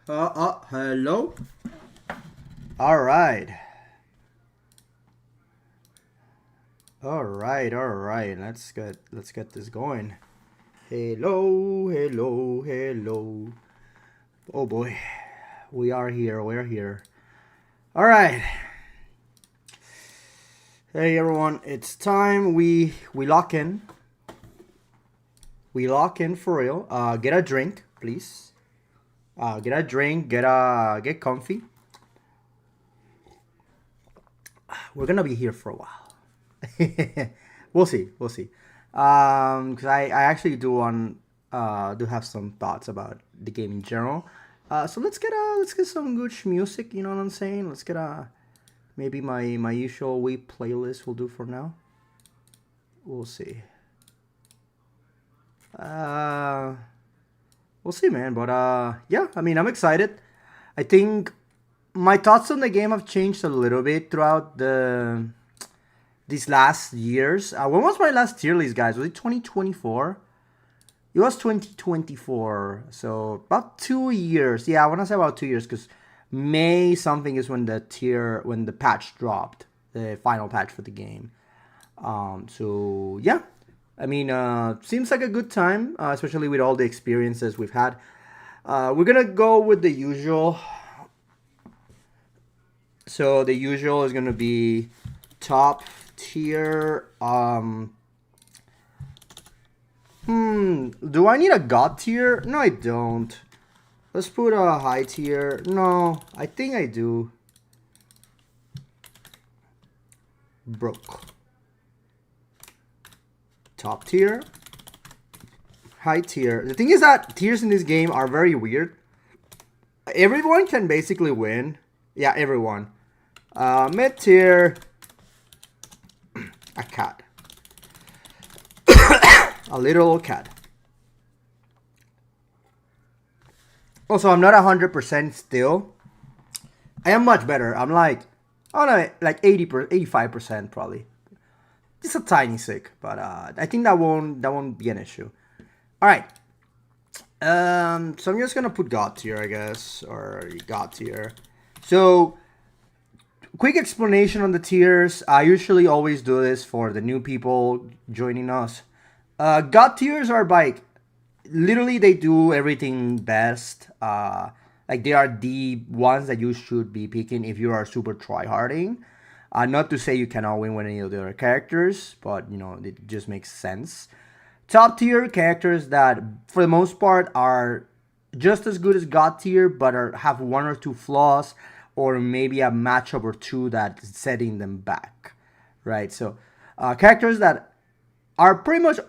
Hello. All right. All right. All right. Let's get this going. Hello. Hello. Hello. Oh boy. We are here. We're here. All right. Hey everyone, it's time we lock in. We lock in for real. Get a drink, please. Get a drink. Get comfy. We're gonna be here for a while. We'll see. We'll see. Because I actually do have some thoughts about the game in general. So let's get some good music. You know what I'm saying? Let's get maybe my usual week playlist will do for now. We'll see. We'll see, man. But yeah. I mean, I'm excited. I think my thoughts on the game have changed a little bit throughout these last years. When was my last tier list, guys? Was it 2024? It was 2024, so about 2 years. Yeah, I want to say about 2 years because May something is when the patch dropped, the final patch for the game. So yeah, I mean, seems like a good time, especially with all the experiences we've had. We're gonna go with the usual. So the usual is gonna be top tier. Do I need a god tier? No, I don't. Let's put a high tier. No, I think I do. Broke. Top tier. High tier. The thing is that tiers in this game are very weird. Everyone can basically win. Yeah, everyone. Mid tier. A cat. A little cat. Also, I'm not 100% still. I am much better. I'm like, I don't know, like 85% probably. Just a tiny sick, but I think that won't be an issue. All right. So I'm just gonna put God tier, I guess, or God tier. So, quick explanation on the tiers. I usually always do this for the new people joining us. God tiers are like literally they do everything best. Like they are the ones that you should be picking if you are super tryharding. Not to say you cannot win with any of the other characters, but you know it just makes sense. Top tier characters that for the most part are just as good as God tier, but have one or two flaws, or maybe a matchup or two that's setting them back, right? So characters that are pretty much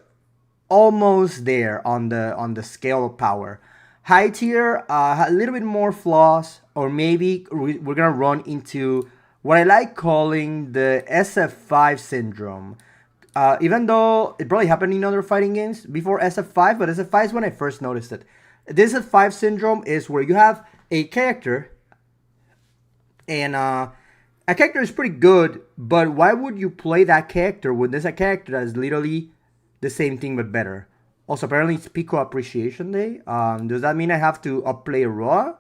almost there on the scale of power. High tier, a little bit more flaws, or maybe we're gonna run into what I like calling the SF5 syndrome. Even though it probably happened in other fighting games before SF5, but SF5 is when I first noticed it. This SF5 syndrome is where you have a character, and a character is pretty good, but why would you play that character when there's a character that is literally the same thing but better? Also, apparently it's Pico Appreciation Day. Does that mean I have to upplay Raw?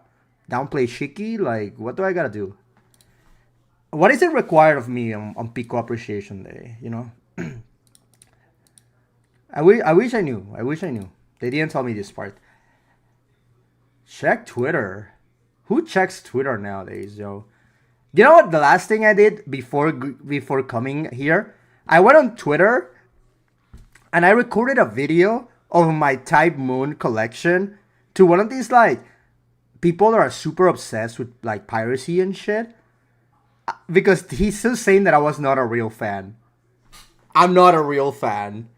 Downplay Shiki? Like, what do I gotta do? What is it required of me on Pico Appreciation Day, you know? I wish I knew. I wish I knew. They didn't tell me this part. Check Twitter. Who checks Twitter nowadays, yo? You know what? The last thing I did before coming here, I went on Twitter and I recorded a video of my Type Moon collection to one of these like people that are super obsessed with like piracy and shit. Because he's still saying that I was not a real fan. I'm not a real fan.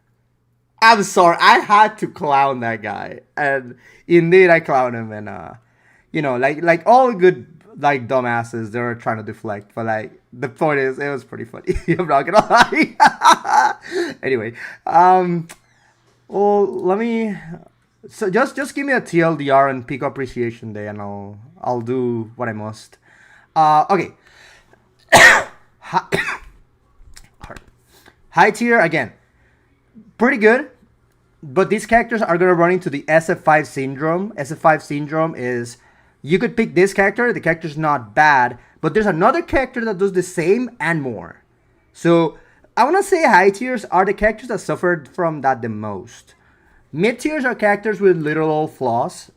I'm sorry. I had to clown that guy, and indeed I clowned him. And you know, like all good like dumbasses, they were trying to deflect. But like the point is, it was pretty funny. I'm not gonna lie. Anyway, well, let me. So just give me a TLDR and Peak Appreciation Day, and I'll do what I must. Okay. High tier again, pretty good, but these characters are gonna run into the SF5 syndrome. SF5 syndrome is You could pick this character. The character's not bad, but there's another character that does the same and more. So I want to say high tiers are the characters that suffered from that the most. Mid tiers are characters with little flaws.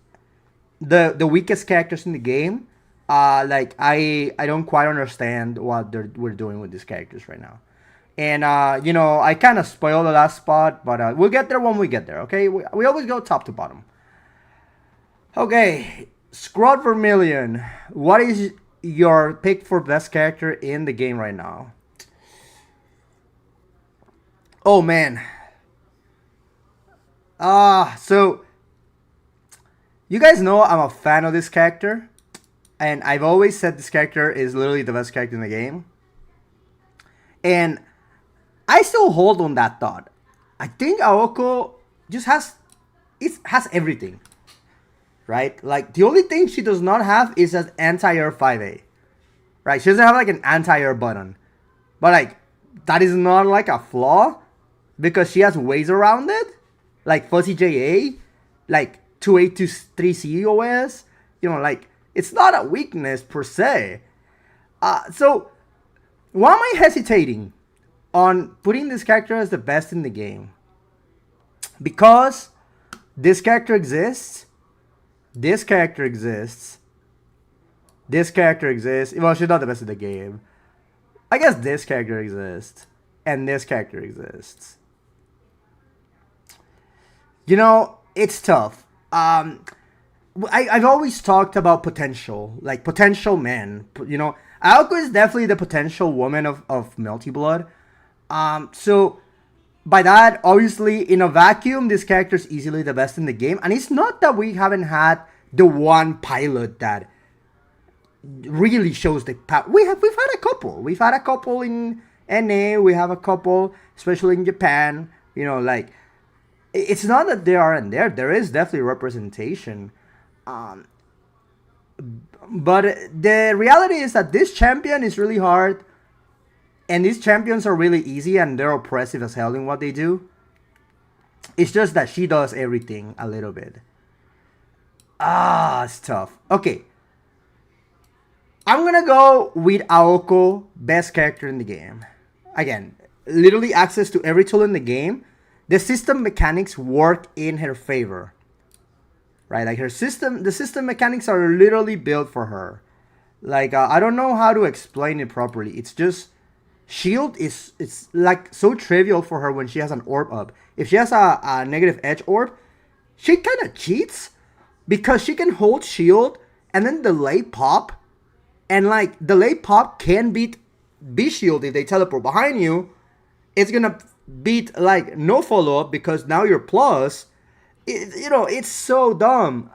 The weakest characters in the game. Like I don't quite understand what we're doing with these characters right now. And you know, I kind of spoiled the last spot, but we'll get there when we get there. Okay, we always go top to bottom. Okay, Scrod Vermilion. What is your pick for best character in the game right now? Oh man. So you guys know I'm a fan of this character, and I've always said this character is literally the best character in the game. And I still hold on that thought. I think Aoko just has everything. Right? Like the only thing she does not have is an anti-air 5A. Right? She doesn't have like an anti-air button. But like that is not like a flaw because she has ways around it. Like Fuzzy JA, like 2823C OS. You know, like it's not a weakness per se. So why am I hesitating on putting this character as the best in the game? Because this character exists. This character exists. This character exists. Well, she's not the best in the game. I guess this character exists. And this character exists. You know, it's tough. I've always talked about potential. Like, potential men. You know, Aoko is definitely the potential woman of Melty Blood. So by that, obviously, in a vacuum, this character is easily the best in the game. And it's not that we haven't had the one pilot that really shows the power. We've had a couple. We've had a couple in NA. We have a couple, especially in Japan. You know, like, it's not that they aren't there. There is definitely representation. But the reality is that this champion is really hard. And these champions are really easy and they're oppressive as hell in what they do. It's just that she does everything a little bit. It's tough. Okay. I'm gonna go with Aoko, best character in the game. Again, literally access to every tool in the game. The system mechanics work in her favor. Right? Like the system mechanics are literally built for her. Like, I don't know how to explain it properly. It's just... Shield it's like so trivial for her when she has an orb up. If she has a negative edge orb, she kind of cheats because she can hold shield and then delay pop, and like delay pop can beat B shield if they teleport behind you. It's gonna beat like no follow up because now you're plus. You know, it's so dumb.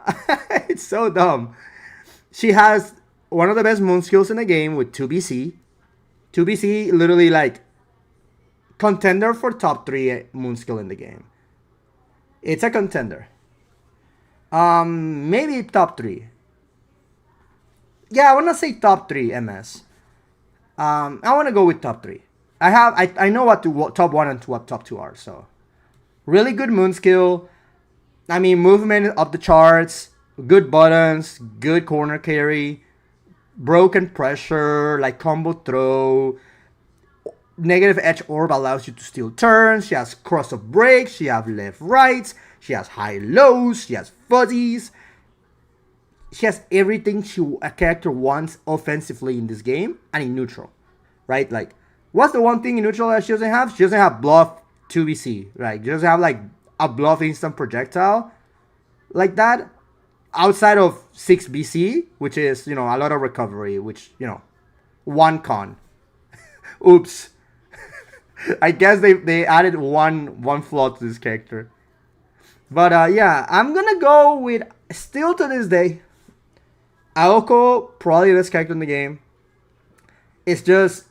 It's so dumb. She has one of the best moon skills in the game with 2BC. 2BC literally like contender for top 3 moon skill in the game. It's a contender. Maybe top 3. Yeah, I wanna say top 3 MS. I wanna go with top 3. I know what top 1 and what top 2 are. So really good moon skill. I mean, movement up the charts. Good buttons. Good corner carry. Broken pressure, like combo throw. Negative edge orb allows you to steal turns. She has cross of breaks. She has left rights. She has high lows. She has fuzzies. She has everything a character wants offensively in this game and in neutral, right? Like, what's the one thing in neutral that she doesn't have? She doesn't have bluff 2BC, right? She doesn't have like a bluff instant projectile like that. Outside of 6BC, which is, you know, a lot of recovery, which, you know, one con. Oops. I guess they added one flaw to this character. But yeah, I'm gonna go with, still to this day, Aoko, probably the best character in the game. It's just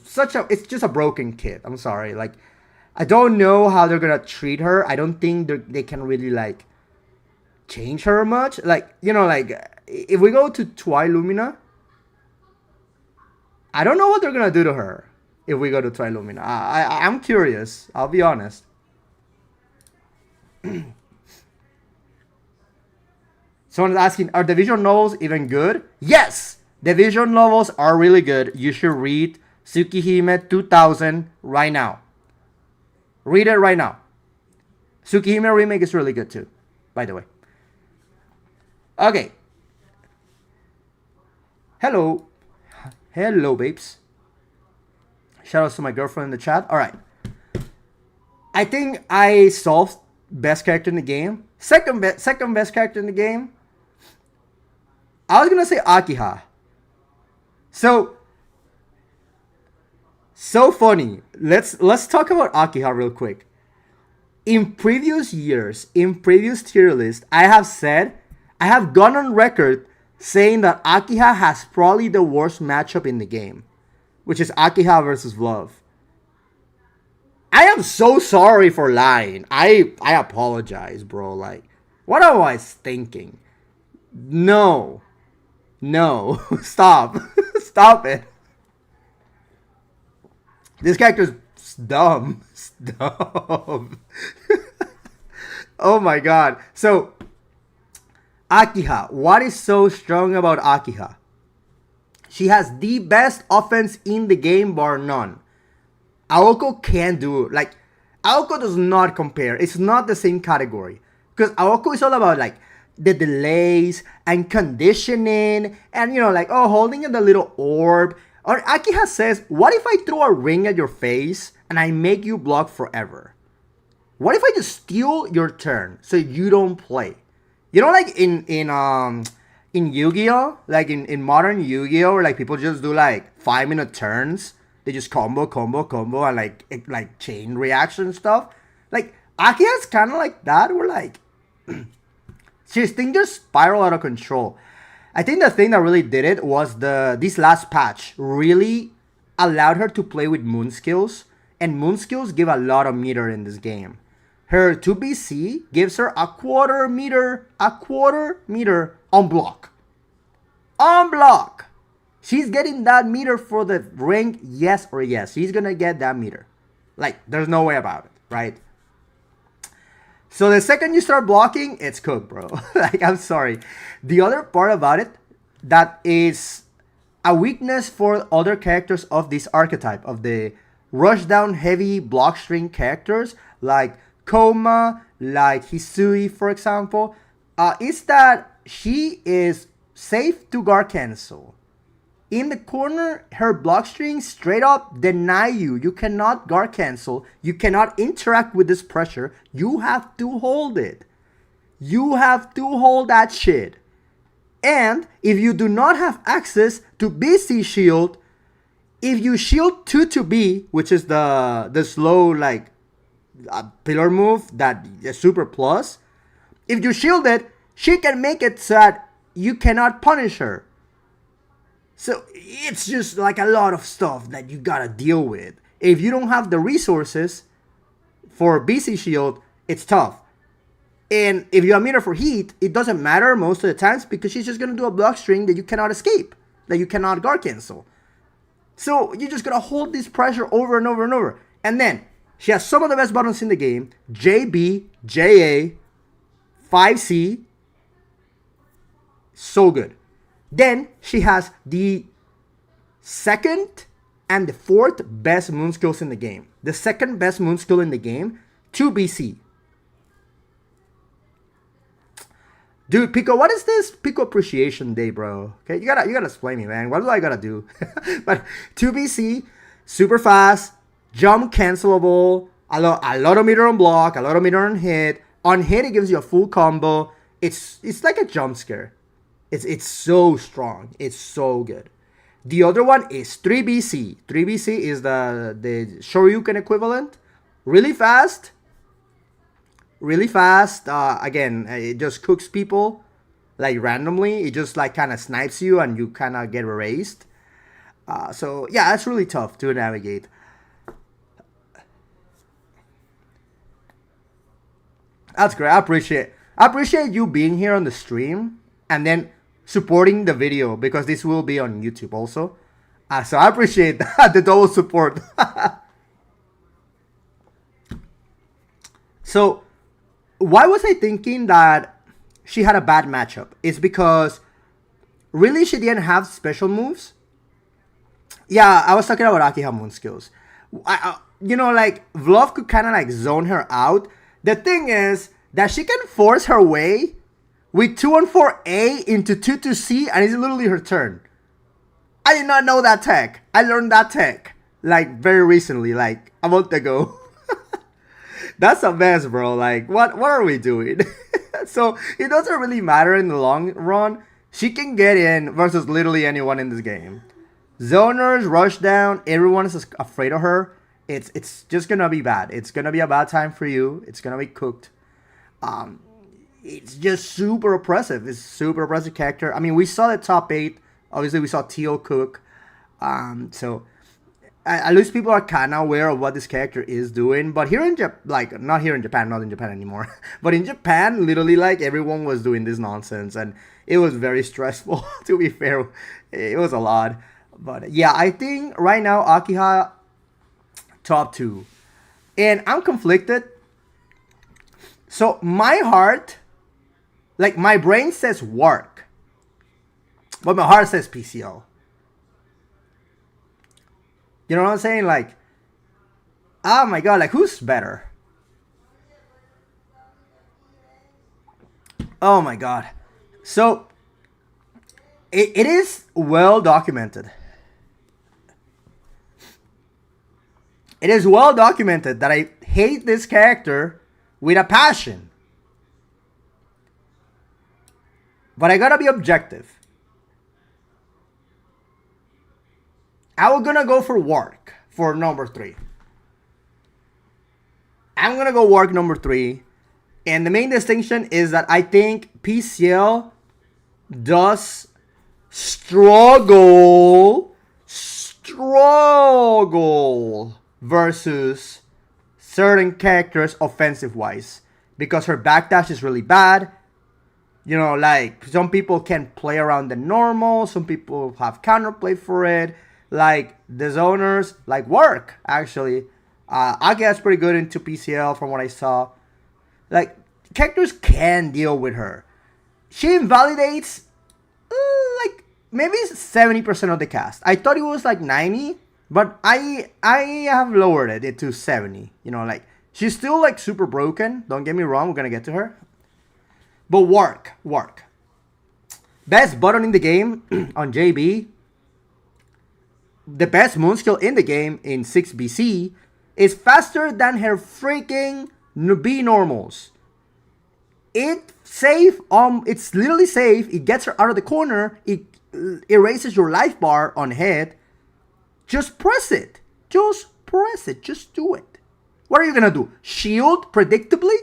it's just a broken kid. I'm sorry. Like, I don't know how they're gonna treat her. I don't think they can really like change her much. Like, you know, like if we go to Twi-Lumina, I don't know what they're gonna do to her if we go to Twi-Lumina. I'm curious, I'll be honest. Someone's asking, are the visual novels even good? Yes! The visual novels are really good. You should read Tsukihime 2000 right now. Read it right now. Tsukihime remake is really good too, by the way. Okay. Hello. Hello, babes. Shout out to my girlfriend in the chat. Alright. I think I solved best character in the game. Second best character in the game. I was gonna say Akiha. So funny. Let's talk about Akiha real quick. In previous years, in previous tier list, I have gone on record saying that Akiha has probably the worst matchup in the game, which is Akiha versus Vlov. I am so sorry for lying. I apologize, bro. Like, what am I thinking? No. Stop. Stop it. This character's dumb. Dumb. Oh my god. So, Akiha. What is so strong about Akiha? She has the best offense in the game, bar none. Aoko can't do it. Like, Aoko does not compare. It's not the same category. Because Aoko is all about, like, the delays and conditioning and, you know, like, oh, holding in the little orb. Or Akiha says, what if I throw a ring at your face and I make you block forever? What if I just steal your turn so you don't play? You know, like in Yu-Gi-Oh, like in modern Yu-Gi-Oh, where like people just do like 5-minute turns. They just combo and like chain reaction stuff. Like Akiha's kind of like that. Where like things just spiral out of control. I think the thing that really did it was this last patch really allowed her to play with moon skills, and moon skills give a lot of meter in this game. Her 2BC gives her a quarter meter on block. On block! She's getting that meter for the ring, yes or yes. She's gonna get that meter. Like, there's no way about it, right? So the second you start blocking, it's cooked, bro. Like, I'm sorry. The other part about it that is a weakness for other characters of this archetype, of the rush down heavy block string characters, like Koma, like Hizui, for example, is that she is safe to guard cancel. In the corner, her block strings straight up deny you. You cannot guard cancel. You cannot interact with this pressure. You have to hold it. You have to hold that shit. And if you do not have access to BC shield, if you shield 2 to B, which is the slow like pillar move that is super plus, if you shield it, she can make it so that you cannot punish her. So it's just like a lot of stuff that you gotta deal with. If you don't have the resources for BC shield, it's tough. And if you have meter for heat, it doesn't matter most of the times because she's just gonna do a block string that you cannot escape, that you cannot guard cancel. So you're just gonna hold this pressure over and over and over. And then she has some of the best buttons in the game: JB, JA, 5C. So good. Then she has the second and the fourth best moon skills in the game. The second best moon skill in the game, 2BC. Dude, Pico, what is this Pico Appreciation Day, bro? Okay, you gotta explain me, man. What do I gotta do? But 2BC, super fast, jump cancelable, a lot of meter on block, a lot of meter on hit. On hit, it gives you a full combo. It's like a jump scare. It's so strong. It's so good. The other one is 3BC. 3BC is the Shoryuken equivalent. Really fast. Really fast. Again, it just cooks people like randomly. It just like kind of snipes you and you kind of get erased. So yeah, that's really tough to navigate. That's great. I appreciate you being here on the stream and then supporting the video because this will be on YouTube also. So I appreciate that, the double support. So why was I thinking that she had a bad matchup. It's because really she didn't have special moves. Yeah, I was talking about Akiha Moon skills. Like Vlov could kind of like zone her out. The thing is that she can force her way with 2-4A into 2-2C, and it's literally her turn. I did not know that tech. I learned that tech like very recently, like a month ago. That's a mess, bro. Like, what are we doing? So it doesn't really matter in the long run. She can get in versus literally anyone in this game. Zoners, rush down, everyone is afraid of her. It's just gonna be bad. It's gonna be a bad time for you. It's gonna be cooked. It's just super oppressive. It's super oppressive character. I mean, we saw the top 8. Obviously, we saw Teal cook. So at least people are kind of aware of what this character is doing. But here in Japan, not in Japan anymore. But in Japan, literally, like, everyone was doing this nonsense. And it was very stressful, to be fair. It was a lot. But yeah, I think right now, Akiha, top 2. And I'm conflicted. So my heart, like, my brain says work. But my heart says PCL. You know what I'm saying? Like, oh my god, like, who's better? Oh my god. So, it is well documented. It is well documented that I hate this character with a passion. But I gotta be objective. I was gonna go for work for number 3. I'm gonna go work number 3. And the main distinction is that I think PCL does struggle versus certain characters offensive wise, because her backdash is really bad. You know, like, some people can play around the normal, some people have counterplay for it. Like, the zoners, like, work, actually. Akiha's pretty good into PCL from what I saw. Like, characters can deal with her. She invalidates, like, maybe 70% of the cast. I thought it was, like, 90, but I have lowered it to 70. You know, like, she's still, like, super broken. Don't get me wrong, we're gonna get to her. But work. Best button in the game on JB. The best moon skill in the game in 6BC is faster than her freaking B normals. It's safe. It's literally safe. It gets her out of the corner. It erases your life bar on head. Just press it. Just do it. What are you gonna do? Shield predictably?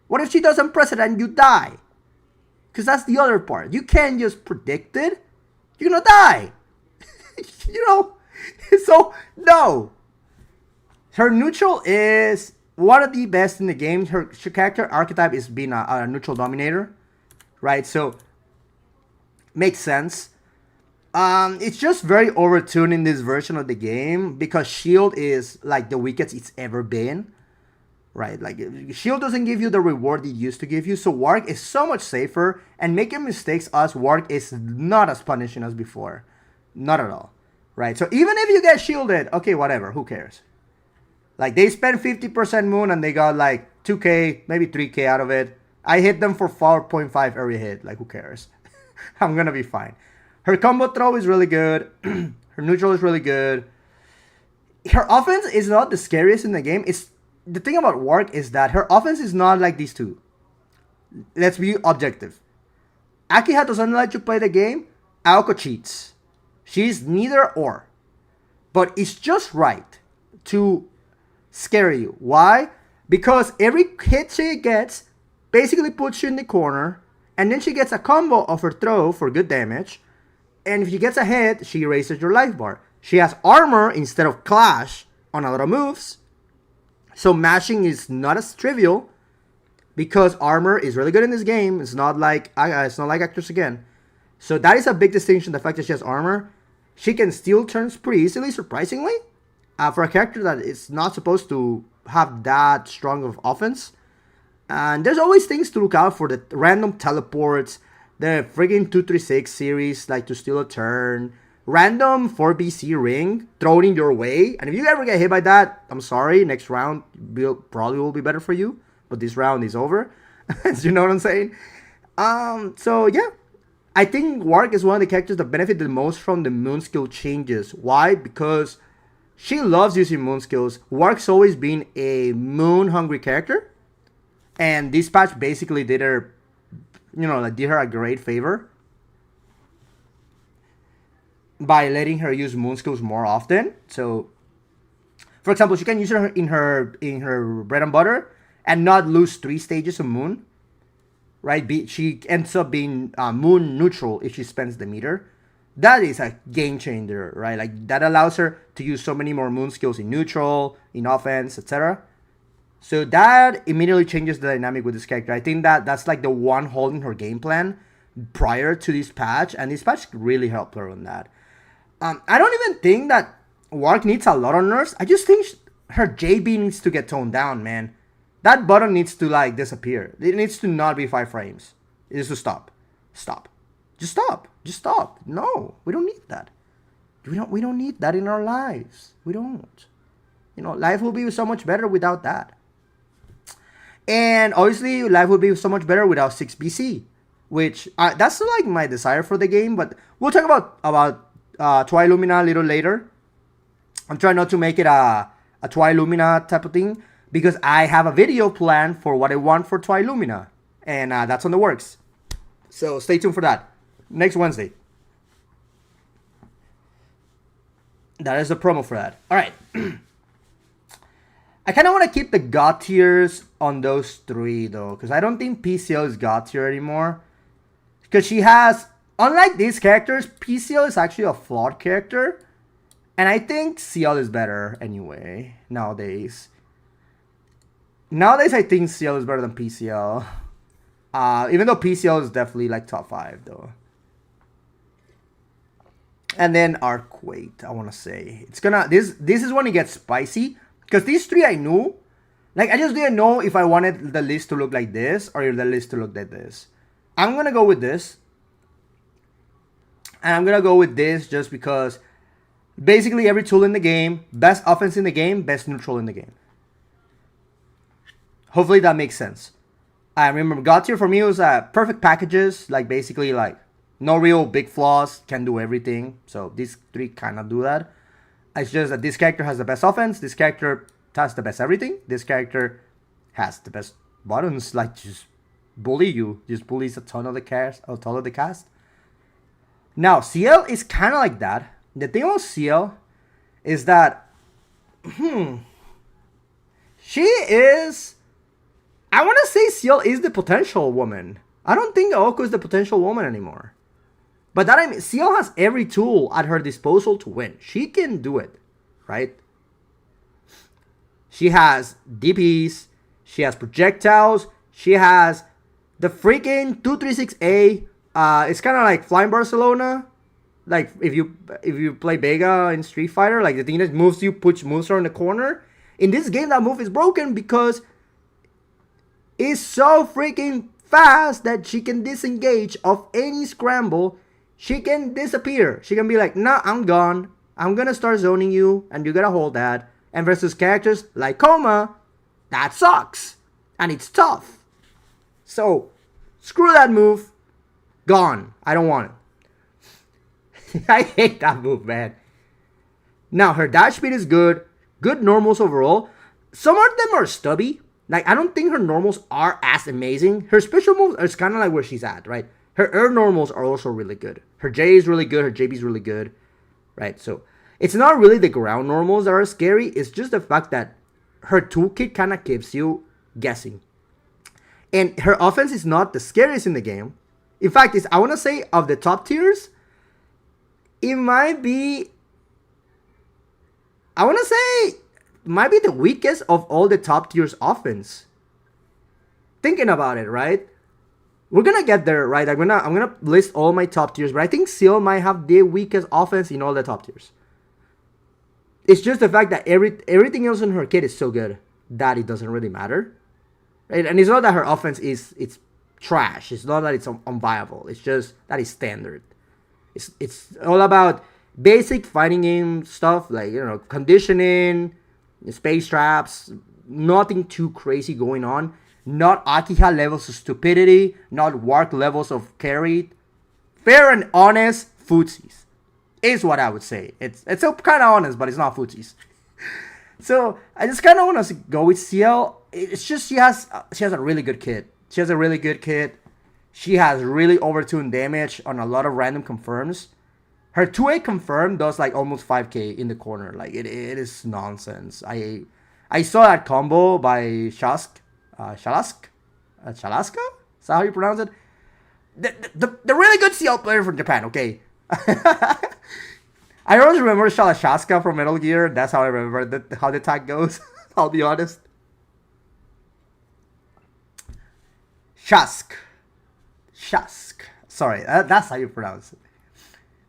What if she doesn't press it and you die? Because that's the other part. You can't just predict it. You're gonna die. You know? So, no. Her neutral is one of the best in the game. Her character archetype is being a neutral dominator. Right? So, makes sense. It's just very overtuned in this version of the game, because shield is like the weakest it's ever been. Right? Like, shield doesn't give you the reward it used to give you. So, work is so much safer. And making mistakes as work is not as punishing as before. Not at all. Right, so even if you get shielded, okay, whatever, who cares? Like, they spent 50% moon and they got like 2k, maybe 3k out of it. I hit them for 4.5 every hit, like, who cares? I'm gonna be fine. Her combo throw is really good. Her neutral is really good. Her offense is not the scariest in the game. It's the thing about work is that her offense is not like these two. Let's be objective. Akiha doesn't let you play the game. Aoko cheats. She's neither or. But it's just right to scare you. Why? Because every hit she gets basically puts you in the corner. And then she gets a combo of her throw for good damage. And if she gets a hit, she erases your life bar. She has armor instead of clash on a lot of moves. So mashing is not as trivial, because armor is really good in this game. It's not like Actress again. So that is a big distinction, the fact that she has armor. She can steal turns pretty easily, surprisingly. For a character that is not supposed to have that strong of offense. And there's always things to look out for, the random teleports, the friggin' 236 series, like to steal a turn, random 4BC ring thrown in your way. And if you ever get hit by that, I'm sorry, next round probably will be better for you. But this round is over. You know what I'm saying? So yeah. I think Wark is one of the characters that benefit the most from the moon skill changes. Why? Because she loves using moon skills. Wark's always been a moon hungry character. And this patch basically did her, did her a great favor by letting her use moon skills more often. So, for example, she can use her in her bread and butter and not lose 3 stages of moon. Right? She ends up being moon neutral if she spends the meter. That is a game changer, right? Like that allows her to use so many more moon skills in neutral, in offense, etc. So that immediately changes the dynamic with this character. I think that's like the one hole in her game plan prior to this patch, and this patch really helped her on that. I don't even think that Wark needs a lot of nerfs. I just think her JB needs to get toned down, man. That button needs to like disappear. It needs to not be 5 frames. It needs to stop. Stop. Just stop. Just stop. No, we don't need that. We don't need that in our lives. We don't. Life will be so much better without that. And obviously, life would be so much better without 6BC, which that's like my desire for the game. But we'll talk about Twi-Lumina a little later. I'm trying not to make it a Twi-Lumina type of thing because I have a video planned for what I want for Twi-Lumina, and that's on the works. So stay tuned for that next Wednesday. That is the promo for that. All right. I kind of want to keep the God tiers on those 3 though, because I don't think PCL is God tier anymore. Because she has, unlike these characters, PCL is actually a flawed character. And I think CL is better anyway, nowadays. Nowadays, I think CL is better than PCL. Even though PCL is definitely like top 5 though. And then Arc, wait, I want to say. This is when it gets spicy. Because these 3 I knew. Like, I just didn't know if I wanted the list to look like this or if the list to look like this. I'm going to go with this. And I'm going to go with this just because basically every tool in the game, best offense in the game, best neutral in the game. Hopefully that makes sense. I remember God tier for me was perfect packages. Like, basically, like, no real big flaws, can do everything. So these 3 kind of do that. It's just that this character has the best offense. This character has the best everything. This character has the best buttons. Like, just bully you. Just bullies a ton of the cast. Now, CL is kind of like that. The thing about CL is that, she is, I want to say CL is the potential woman. I don't think Aoko is the potential woman anymore. But that, I mean, CL has every tool at her disposal to win. She can do it, right? She has DPs. She has projectiles. She has the freaking 236A. It's kind of like Flying Barcelona. Like if you play Vega in Street Fighter, like the thing that moves you, moves her in the corner. In this game, that move is broken because it's so freaking fast that she can disengage of any scramble. She can disappear. She can be like, nah, I'm gone. I'm gonna start zoning you, and you gotta hold that. And versus characters like Koma, that sucks. And it's tough. So, screw that move. Gone. I don't want it. I hate that move, man. Now, her dash speed is good. Good normals overall. Some of them are stubby. Like, I don't think her normals are as amazing. Her special moves is kind of like where she's at, right? Her air normals are also really good. Her J is really good. Her JB is really good, right? So, it's not really the ground normals that are scary. It's just the fact that her toolkit kind of keeps you guessing. And her offense is not the scariest in the game. In fact, I want to say of the top tiers, it might be, I want to say, might be the weakest of all the top tiers offense. Thinking about it, right? We're gonna get there, right? I'm gonna list all my top tiers, but I think Ciel might have the weakest offense in all the top tiers. It's just the fact that everything else in her kit is so good that it doesn't really matter. Right? And it's not that her offense is it's trash. It's not that it's unviable. It's just that it's standard. It's all about basic fighting game stuff, like, you know, conditioning, space traps, nothing too crazy going on. Not Akiha levels of stupidity, not Wark levels of carry. Fair and honest footsies is what I would say. It's kind of honest, but it's not footsies. So I just kind of want to go with Ciel. It's just she has a really good kit. She has a really good kit. She has really overtuned damage on a lot of random confirms. Her 2A confirm does like almost 5k in the corner. Like it is nonsense. I saw that combo by Shalaska? Is that how you pronounce it? The really good Ciel player from Japan, okay? I always remember Shalashaska from Metal Gear. That's how I remember how the tag goes. I'll be honest. Shask. Sorry, that's how you pronounce it.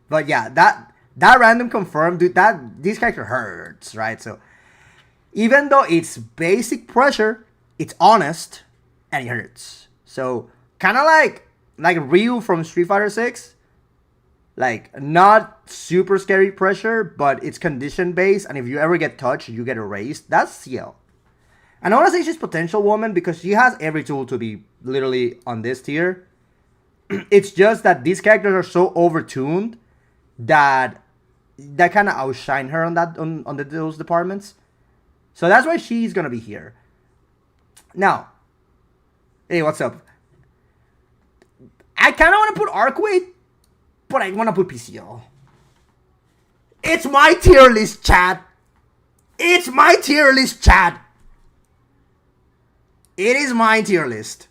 But yeah, that random confirm, dude, this character hurts, right? So even though it's basic pressure, it's honest and it hurts. So kind of like Ryu from Street Fighter 6. Like, not super scary pressure, but it's condition based, and if you ever get touched, you get erased. That's Ciel. And I want to say she's potential woman because she has every tool to be literally on this tier. It's just that these characters are so overtuned that kind of outshine her on those departments. So that's why she's gonna be here. Now, hey, what's up? I kind of want to put Arc weight, but I want to put PCL. It's my tier list, chat. It's my tier list, chat. It is my tier list.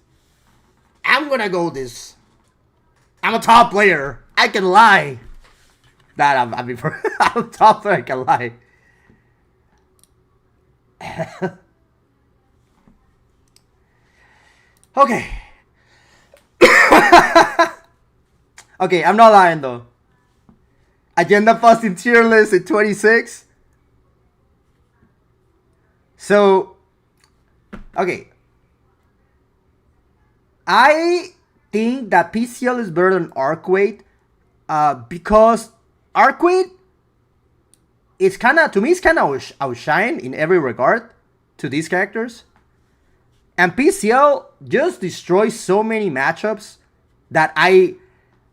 I'm gonna go this. I'm a top player. I can lie. I'm a top player. I can lie. Okay. Okay, I'm not lying though. Agenda posting tier list at 26. So, okay. I think that PCL is better than Arc weight, because Arc weight, it's kind of, to me, it's kind of outshine in every regard to these characters. And PCL just destroys so many matchups that I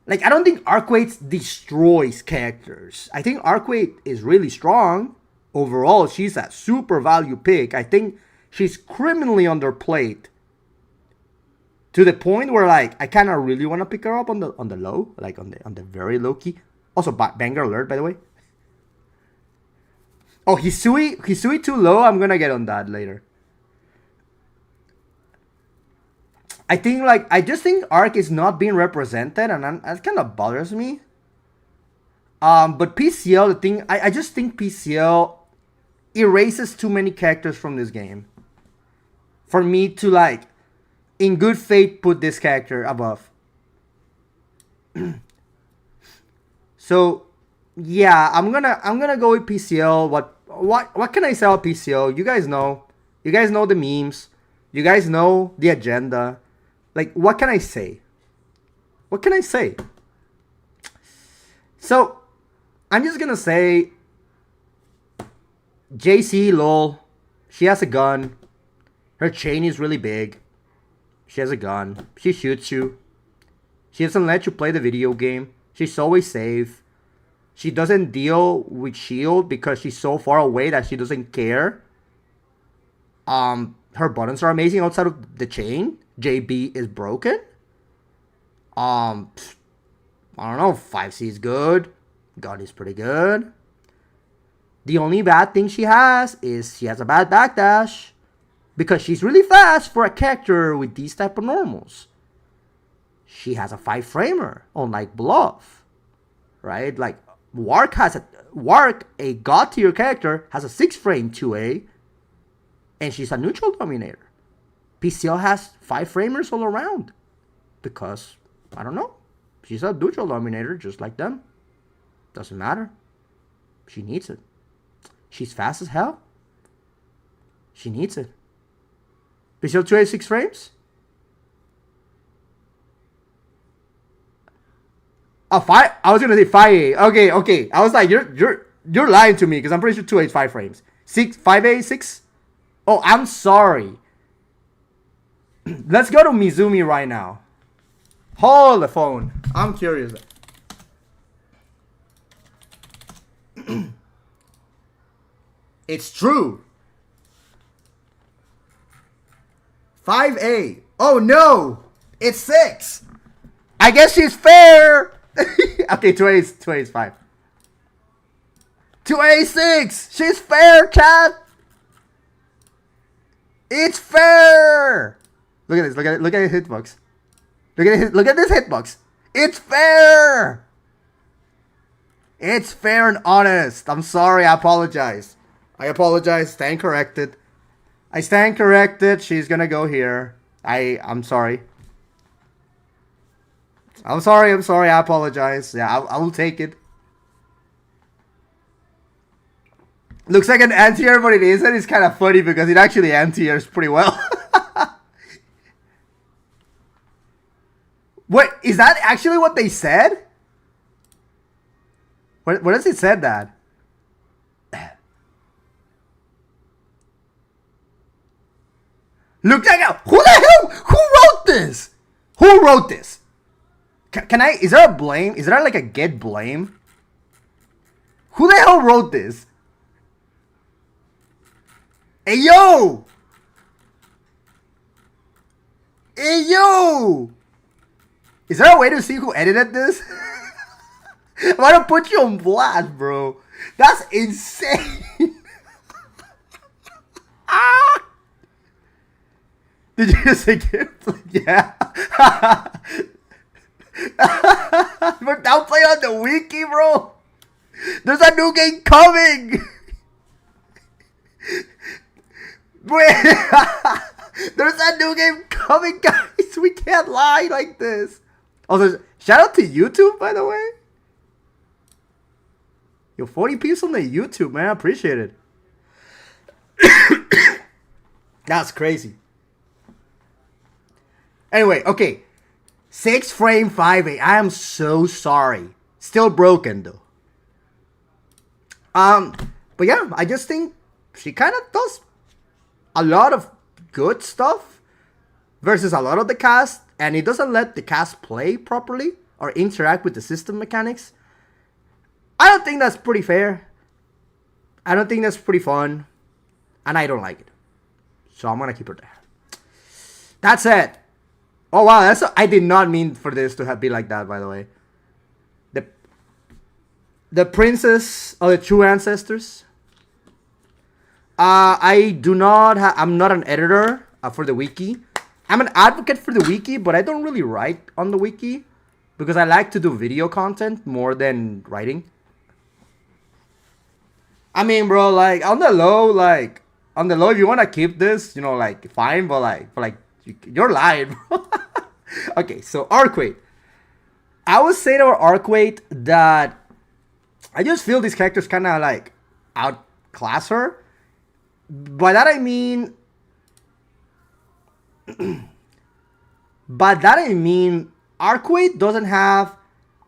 don't think Arc weight destroys characters. I think Arc weight is really strong. Overall, she's a super value pick. I think she's criminally underplayed. To the point where, like, I kind of really want to pick her up on the low, like on the very low key. Also, banger alert, by the way. Oh, Hizui too low. I'm gonna get on that later. I just think Arc is not being represented, and that kind of bothers me. But PCL, the thing, I just think PCL erases too many characters from this game for me to, like, in good faith, put this character above. So, yeah, I'm gonna go with PCL. What can I say about PCL? You guys know the memes. You guys know the agenda. Like, what can I say? So, I'm just gonna say, JC, lol. She has a gun. Her chain is really big. She has a gun. She shoots you. She doesn't let you play the video game. She's always safe. She doesn't deal with shield because she's so far away that she doesn't care. Her buttons are amazing outside of the chain. JB is broken. I don't know. 5C is good. God is pretty good. The only bad thing she has is she has a bad backdash. Because she's really fast for a character with these type of normals. She has a 5-framer, unlike Vlov. Right? Like, Wark, a god tier character, has a 6-frame 2A. And she's a neutral dominator. PCL has 5-framers all around. Because, I don't know. She's a neutral dominator just like them. Doesn't matter. She needs it. She's fast as hell. She needs it. We still 286 frames? Oh, 5? I was gonna say 5A. Okay. I was like, you're lying to me because I'm pretty sure 285 frames. 5A, 6? Oh, I'm sorry. Let's go to Mizumi right now. Hold the phone. I'm curious. It's true. 5A. Oh no! It's 6! I guess she's fair! Okay, 2A is 5. 2A 6! She's fair, chat! It's fair! Look at this, look at his hitbox. Look at this hitbox. It's fair! It's fair and honest. I'm sorry, I apologize. Stand corrected. I stand corrected. She's gonna go here. I'm sorry. I'm sorry, I apologize. Yeah, I will take it. Looks like an anti-air, but it isn't. It's kind of funny because it actually anti-airs pretty well. Wait, is that actually what they said? What does it say that? Look like who the hell? Who wrote this? Who wrote this? Can I? Is there a blame? Is there like a get blame? Who the hell wrote this? Hey yo! Hey yo! Is there a way to see who edited this? I'm gonna put you on blast, bro. That's insane. Ah! Did you just say gift? Yeah. We're now playing on the wiki, bro. There's a new game coming. Wait. There's a new game coming, guys. We can't lie like this. Oh, shout out to YouTube, by the way. Yo, 40 peeps on the YouTube, man. I appreciate it. That's crazy. Anyway, okay. 6 frame 5A. I am so sorry. Still broken, though. But yeah, I just think she kind of does a lot of good stuff versus a lot of the cast, and it doesn't let the cast play properly or interact with the system mechanics. I don't think that's pretty fair. I don't think that's pretty fun, and I don't like it. So I'm gonna keep her there. That's it. Oh wow, I did not mean for this to be like that, by the way. The princess of the true ancestors. I'm not an editor for the wiki. I'm an advocate for the wiki, but I don't really write on the wiki because I like to do video content more than writing. I mean, bro, like on the low, if you want to keep this, you know, like fine, but you're lying, bro. Okay, so arc weight. I would say to arc weight that I just feel these characters kind of like outclass her. By that I mean, arc weight doesn't have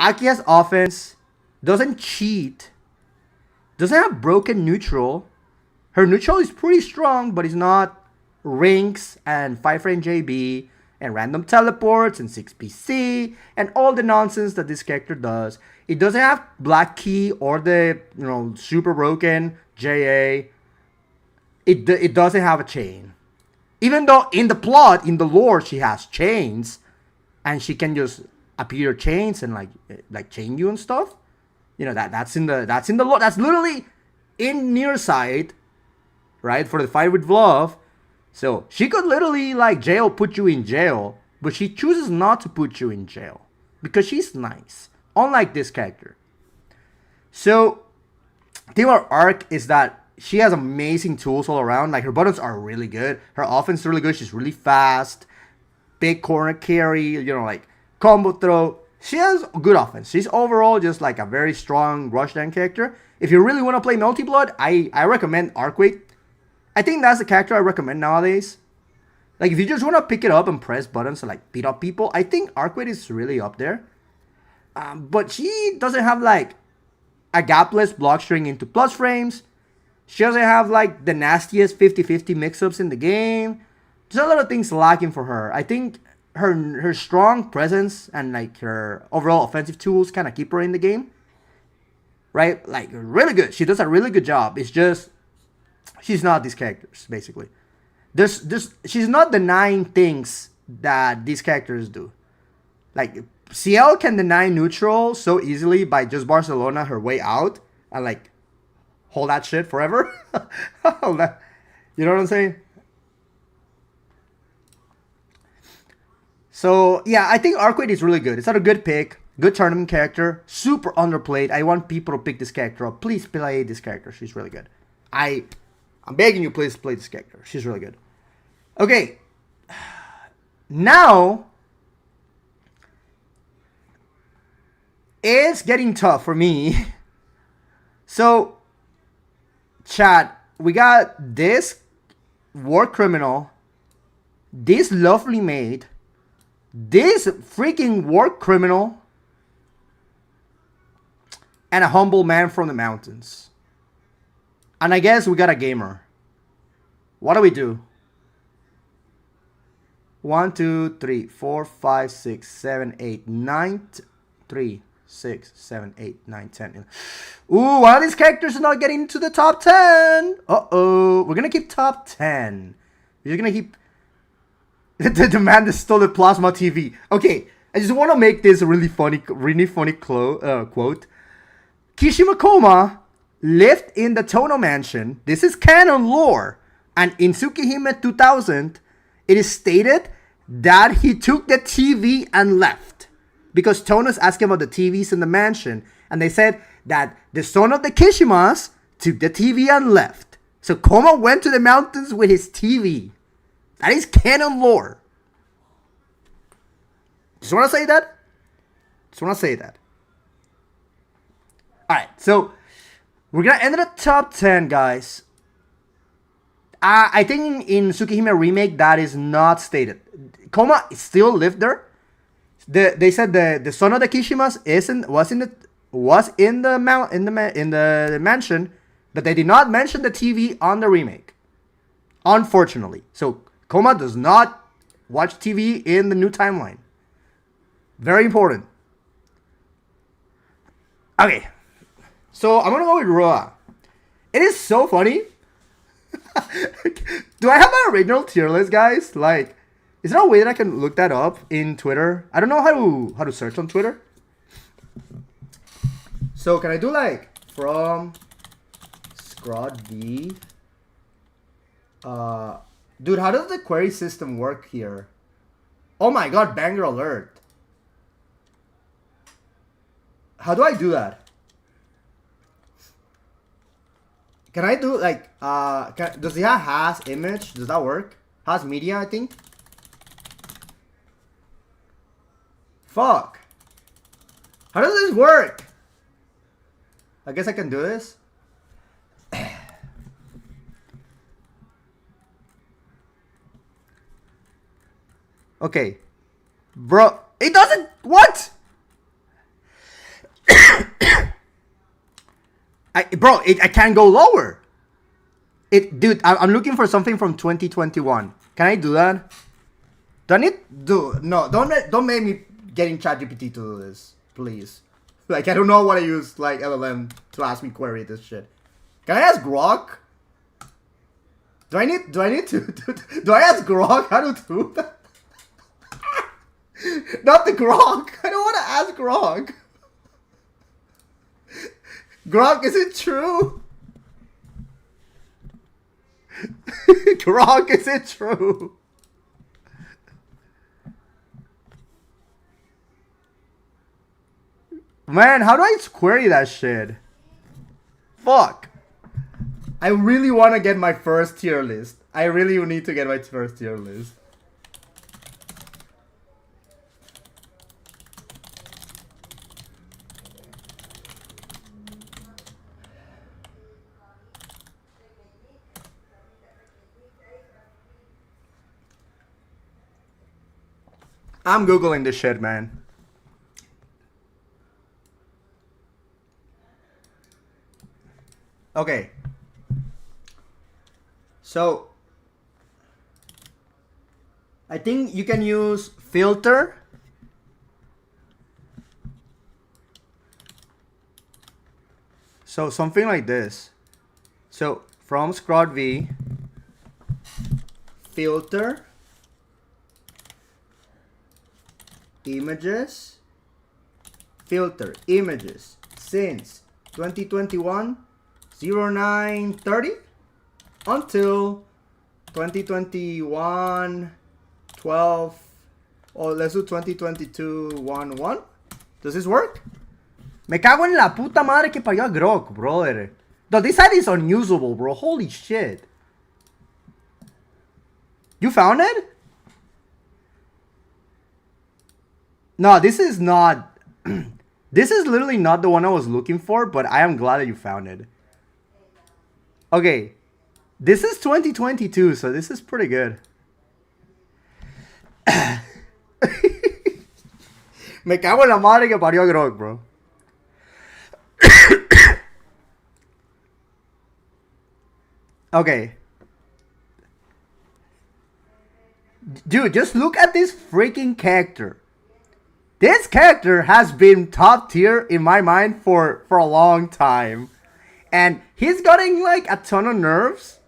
Akiha's offense, doesn't cheat, doesn't have broken neutral. Her neutral is pretty strong, but it's not rinks and 5 frame JB and random teleports and 6 PC and all the nonsense that this character does. It doesn't have black key or the super broken JA. It doesn't have a chain. Even though in the plot, in the lore, she has chains and she can just appear chains and like chain you and stuff. You know, that's in the lore. That's literally in near sight, right? For the fight with Vlov. So she could literally put you in jail, but she chooses not to put you in jail because she's nice, unlike this character. So Ciel and Arc is that she has amazing tools all around. Like her buttons are really good, her offense is really good. She's really fast, big corner carry, combo throw. She has good offense. She's overall just like a very strong rushdown character. If you really want to play Melty Blood, I recommend Arc Weight. I think that's the character I recommend nowadays. Like, if you just want to pick it up and press buttons to, like, beat up people, I think Arcade is really up there. But she doesn't have, like, a gapless block string into plus frames. She doesn't have, like, the nastiest 50-50 mix-ups in the game. There's a lot of things lacking for her. I think her strong presence and, like, her overall offensive tools kind of keep her in the game. Right? Like, really good. She does a really good job. It's just, she's not these characters, basically. She's not the 9 things that these characters do. Like, Ciel can deny neutral so easily by just Barcelona her way out and, like, hold that shit forever. You know what I'm saying? So, yeah, I think Arcade is really good. It's not a good pick. Good tournament character. Super underplayed. I want people to pick this character up. Please play this character. She's really good. I'm begging you, please play this character. She's really good. Okay. Now, it's getting tough for me. So, chat, we got this war criminal, this lovely maid, this freaking war criminal, and a humble man from the mountains. And I guess we got a gamer. What do we do? 1, 2, 3, 4, 5, 6, 7, 8, 9, 3, 6, 7, 8, 9, 10. 11. Ooh, one of these characters is not getting into the top 10. Uh-oh. We're going to keep top 10. We're just going to keep... the man that stole the plasma TV. Okay, I just want to make this a really funny quote. Kishima Koma lived in the Tono mansion. This is canon lore. And in Tsukihime 2000, it is stated that he took the TV and left. Because Tono's asking about the TVs in the mansion. And they said that the son of the Kishimas took the TV and left. So Koma went to the mountains with his TV. That is canon lore. Just want to say that? Just want to say that. Alright, so we're going to end at the top 10, guys. I think in Tsukihime Remake, that is not stated. Koma still lived there. They said the son of the Kishimas was in the mansion, but they did not mention the TV on the remake. Unfortunately. So Koma does not watch TV in the new timeline. Very important. Okay. So I'm gonna go with Roa. It is so funny. Do I have my original tier list, guys? Like, is there a way that I can look that up in Twitter? I don't know how to search on Twitter. So can I do like from Scrod B? Dude, how does the query system work here? Oh my god, banger alert. How do I do that? Can I do like, does it have has image? Does that work? Has media, I think. Fuck. How does this work? I guess I can do this. Okay. Bro, it doesn't, what? I can't go lower. Dude, I'm looking for something from 2021. Can I do that? No, don't make me getting ChatGPT to do this, please. Like, I don't know what I use, like, LLM to ask me query this shit. Can I ask Grok? Do I need to, do I ask Grok how to do that? Not the Grok. I don't want to ask Grok. Grok, is it true? Grok, is it true? Man, how do I query that shit? Fuck. I really want to get my first tier list. I really need to get my first tier list. I'm Googling this shit, man. Okay. So, I think you can use filter. So, something like this. So, from Scrod V, filter, images, filter, images, since 2021, 0930 until 2021, 12, or let's do 2022, 1. Does this work? Me cago en la puta madre que parió a Grok, brother. No, this site is unusable, bro. Holy shit. You found it? No, this is not. This is literally not the one I was looking for, but I am glad that you found it. Okay. This is 2022, so this is pretty good. Me cago en la madre que parió a Grok, bro. Okay. Dude, just look at this freaking character. This character has been top tier in my mind for a long time. And he's getting like a ton of nerfs.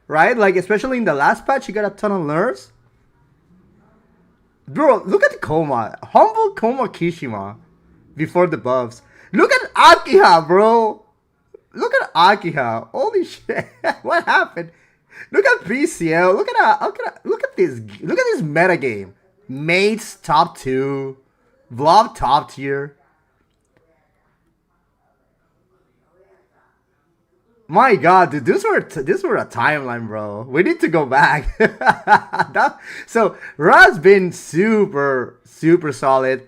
Right? Like, especially in the last patch, he got a ton of nerfs. Bro, look at Koma. Humble Koma Kishima before the buffs. Look at Akiha, bro. Look at Akiha. Holy shit. What happened? Look at PCL. Look at this meta game. Maids top 2. Vlov top tier. My god, dude, this were a timeline, bro. We need to go back. So Ra's been super solid.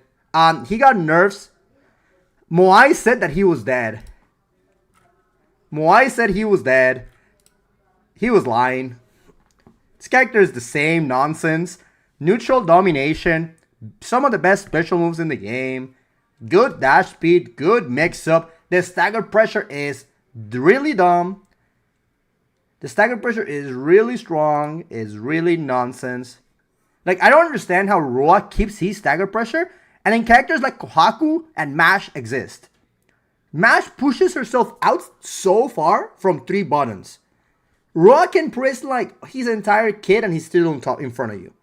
He got nerfs. Moai said that he was dead. Moai said he was dead. He was lying. This character is the same nonsense. Neutral domination. Some of the best special moves in the game. Good dash speed. Good mix-up. The stagger pressure is really dumb. The stagger pressure is really strong. Is really nonsense. Like, I don't understand how Roa keeps his stagger pressure. And then characters like Kohaku and Mash exist. Mash pushes herself out so far from 3 buttons. Roa can press like his entire kit and he's still on top in front of you.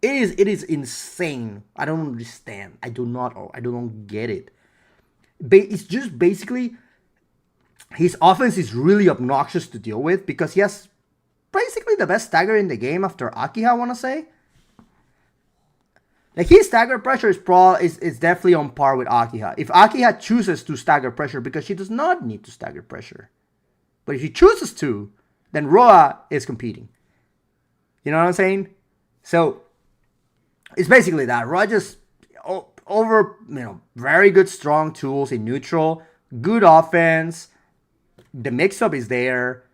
It is insane. I don't understand. I don't get it. It's just basically his offense is really obnoxious to deal with because he has basically the best stagger in the game after Akiha, I want to say. Like, his stagger pressure is definitely on par with Akiha. If Akiha chooses to stagger pressure, because she does not need to stagger pressure. But if she chooses to, then Roa is competing. You know what I'm saying? So, it's basically that. Roa just very good strong tools in neutral. Good offense. The mix-up is there.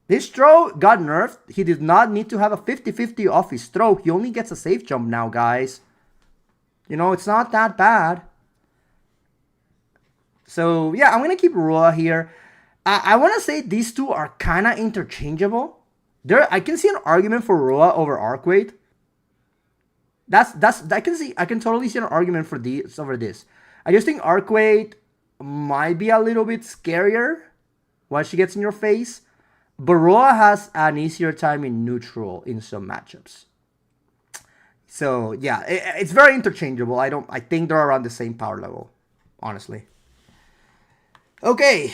This throw got nerfed. He did not need to have a 50-50 off his throw. He only gets a safe jump now, guys. You know, it's not that bad. So, yeah, I'm going to keep Roa here. I want to say these two are kind of interchangeable. I can see an argument for Roa over Arc weight. I can totally see an argument for this over this. I just think Arc weight might be a little bit scarier once she gets in your face. But Roa has an easier time in neutral in some matchups. So, yeah, it's very interchangeable. I think they're around the same power level, honestly. Okay.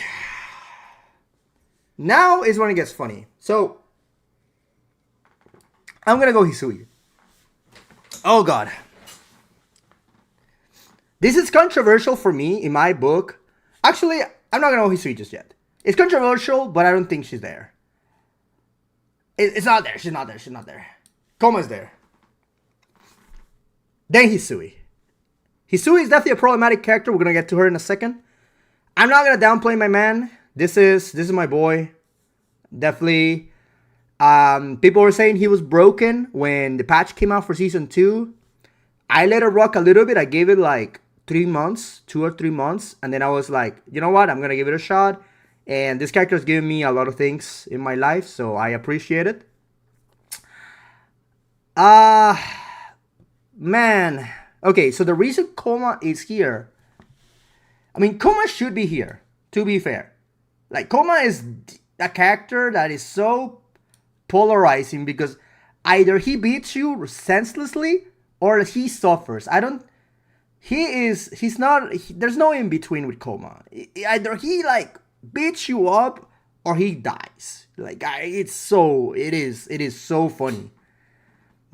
Now is when it gets funny. So, I'm going to go Hizui. Oh, God. This is controversial for me in my book. Actually, I'm not going to go Hizui just yet. It's controversial, but I don't think she's there. It's not there. She's not there. She's not there. Koma's there. Then Hizui. Hizui is definitely a problematic character. We're going to get to her in a second. I'm not going to downplay my man. This is my boy. Definitely. People were saying he was broken when the patch came out for Season 2. I let it rock a little bit. I gave it like 3 months, 2 or 3 months, and then I was like, you know what? I'm gonna give it a shot. And this character has given me a lot of things in my life, so I appreciate it. Man. Okay, so the reason Koma is here, I mean, Koma should be here, to be fair. Like, Koma is a character that is so polarizing because either he beats you senselessly or he suffers. There's no in between with Koma. Either he like beats you up or he dies. Like, it is so funny.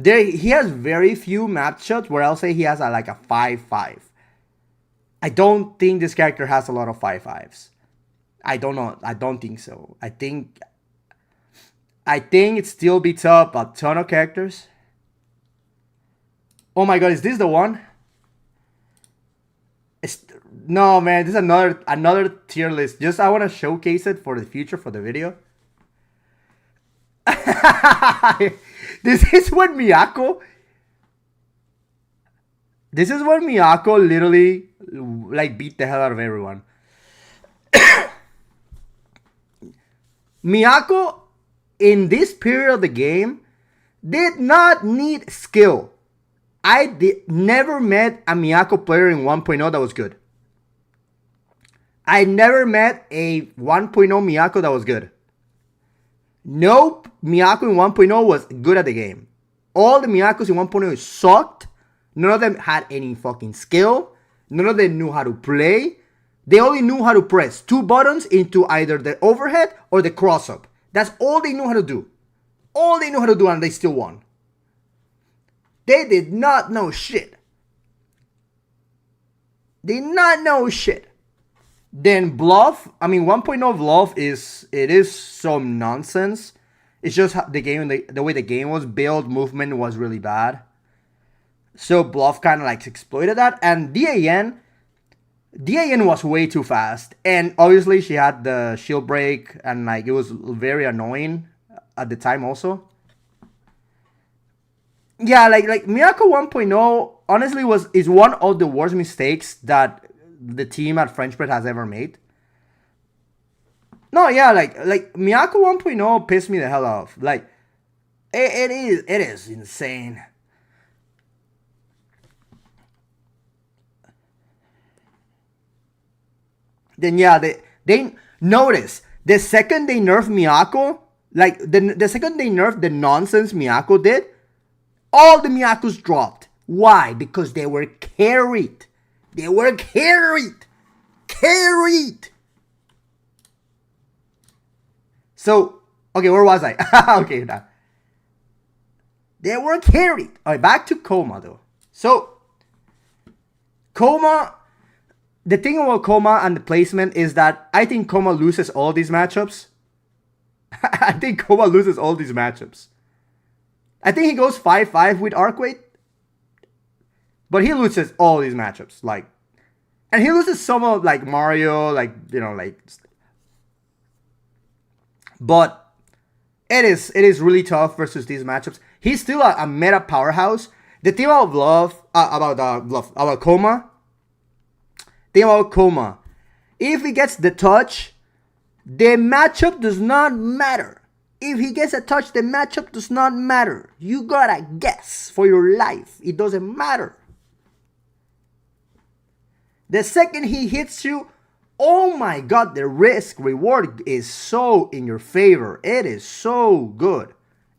He has very few matchups where I'll say he has like a 5-5. I don't think this character has a lot of 5-5s. I don't know. I don't think so. I think it still beats up a ton of characters. Oh my god, is this the one? No, man, this is another tier list. Just I want to showcase it for the future, for the video. This is when Miyako literally like beat the hell out of everyone. Miyako in this period of the game did not need skill. I never met a Miyako player in 1.0 that was good. I never met a 1.0 Miyako that was good. Nope, Miyako in 1.0 was good at the game. All the Miyakos in 1.0 sucked. None of them had any fucking skill. None of them knew how to play. They only knew how to press 2 buttons into either the overhead or the cross-up. That's all they knew how to do. All they knew how to do, and they still won. They did not know shit. They did not know shit. Then Vlov, I mean 1.0 Vlov is some nonsense. It's just the game, the way the game was built, movement was really bad. So Vlov kind of like exploited that. And DAN was way too fast. And obviously she had the shield break and like it was very annoying at the time also. Yeah, like Miyako 1.0 honestly is one of the worst mistakes that the team at French Bread has ever made. No, yeah, like Miyako 1.0 pissed me the hell off. Like, it is insane. Then yeah, they notice the second they nerfed Miyako, like the second they nerfed the nonsense Miyako did, all the Miyakos dropped. Why? Because they were carried. They were carried. Carried. So, okay, where was I? Okay, now. They were carried. Alright, back to Koma though. So, Koma, the thing about Koma and the placement is that I think Koma loses all these matchups. I think Koma loses all these matchups. I think he goes 5-5 with arc weight. But he loses all these matchups. Like, and he loses some of like Mario, like, you know, like. But it is really tough versus these matchups. He's still a meta powerhouse. The thing about about Koma. Thing about Koma. If he gets the touch, the matchup does not matter. If he gets a touch, the matchup does not matter. You gotta guess for your life. It doesn't matter. The second he hits you, oh my god, the risk reward is so in your favor. It is so good.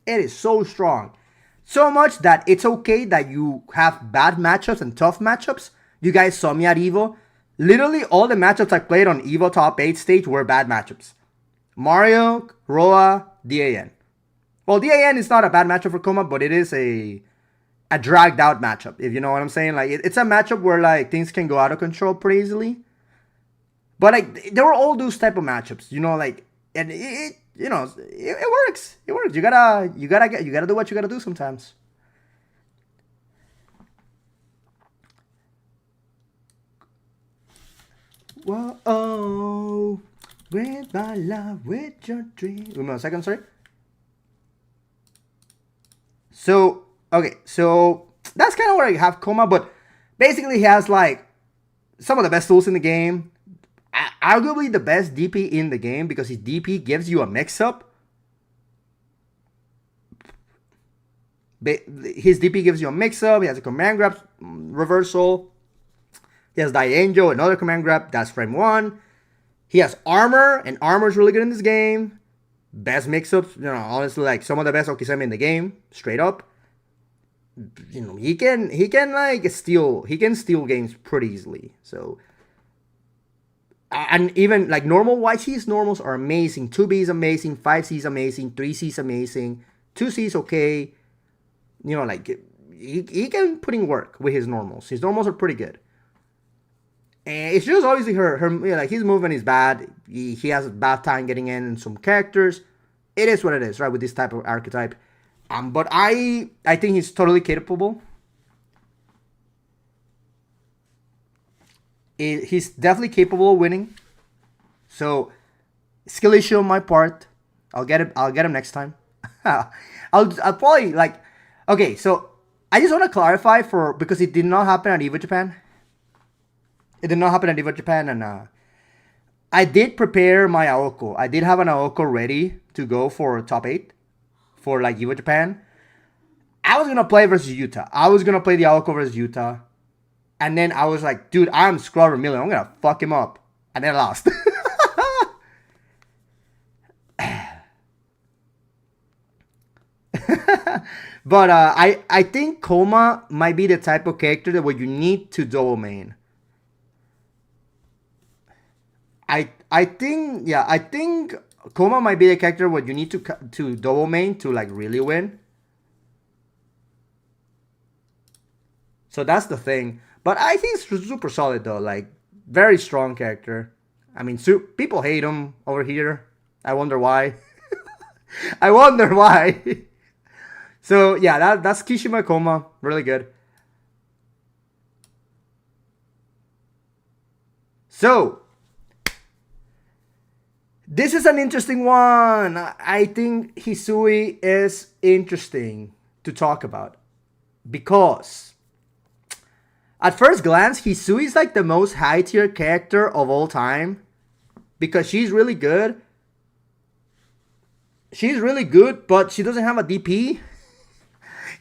It is so strong. So much that it's okay that you have bad matchups and tough matchups. You guys saw me at EVO. Literally all the matchups I played on EVO top 8 stage were bad matchups. Mario, Roa, DAN. Well, DAN is not a bad matchup for Koma, but it is a dragged out matchup, if you know what I'm saying. Like, it's a matchup where like things can go out of control pretty easily. But like, there were all those type of matchups, you know, like, and it you know, it works. It works. You gotta do what you gotta do sometimes. Whoa, with my love, with your dream. Give me a second, sorry. So, okay, so that's kind of where I have Koma, but basically he has like some of the best tools in the game. Arguably the best DP in the game because his DP gives you a mix-up. His DP gives you a mix-up. He has a command grab reversal. He has Die Angel, another command grab. That's frame 1. He has armor, and armor is really good in this game. Best mix-ups, honestly, like some of the best Okiseme in the game, straight up. He can steal games pretty easily. So, and even like normal YC's normals are amazing. 2B is amazing, 5C is amazing, 3C is amazing, 2C is okay. Like he can put in work with his normals. His normals are pretty good. And it's just obviously like his movement is bad. He has a bad time getting in some characters. It is what it is, right? With this type of archetype. But I think he's totally capable. He's definitely capable of winning. So skill issue on my part. I'll get him next time. I'll probably like. Okay, so I just want to clarify because it did not happen at EVO Japan. It did not happen at EVO Japan, and I did prepare my Aoko. I did have an Aoko ready to go for top 8 for like EVO Japan. I was gonna play versus Utah. I was gonna play the Aoko versus Utah, and then I was like, dude, I'm Scrubber Million. I'm gonna fuck him up, and then I lost. But I think Koma might be the type of character that where you need to double main. I think Koma might be the character where you need to double main to like really win. So that's the thing. But I think it's super solid though. Like very strong character. I mean, people hate him over here. I wonder why. I wonder why. So yeah, that's Kishima Koma. Really good. So this is an interesting one. I think Hizui is interesting to talk about because at first glance, Hizui is like the most high tier character of all time because she's really good. She's really good, but she doesn't have a DP.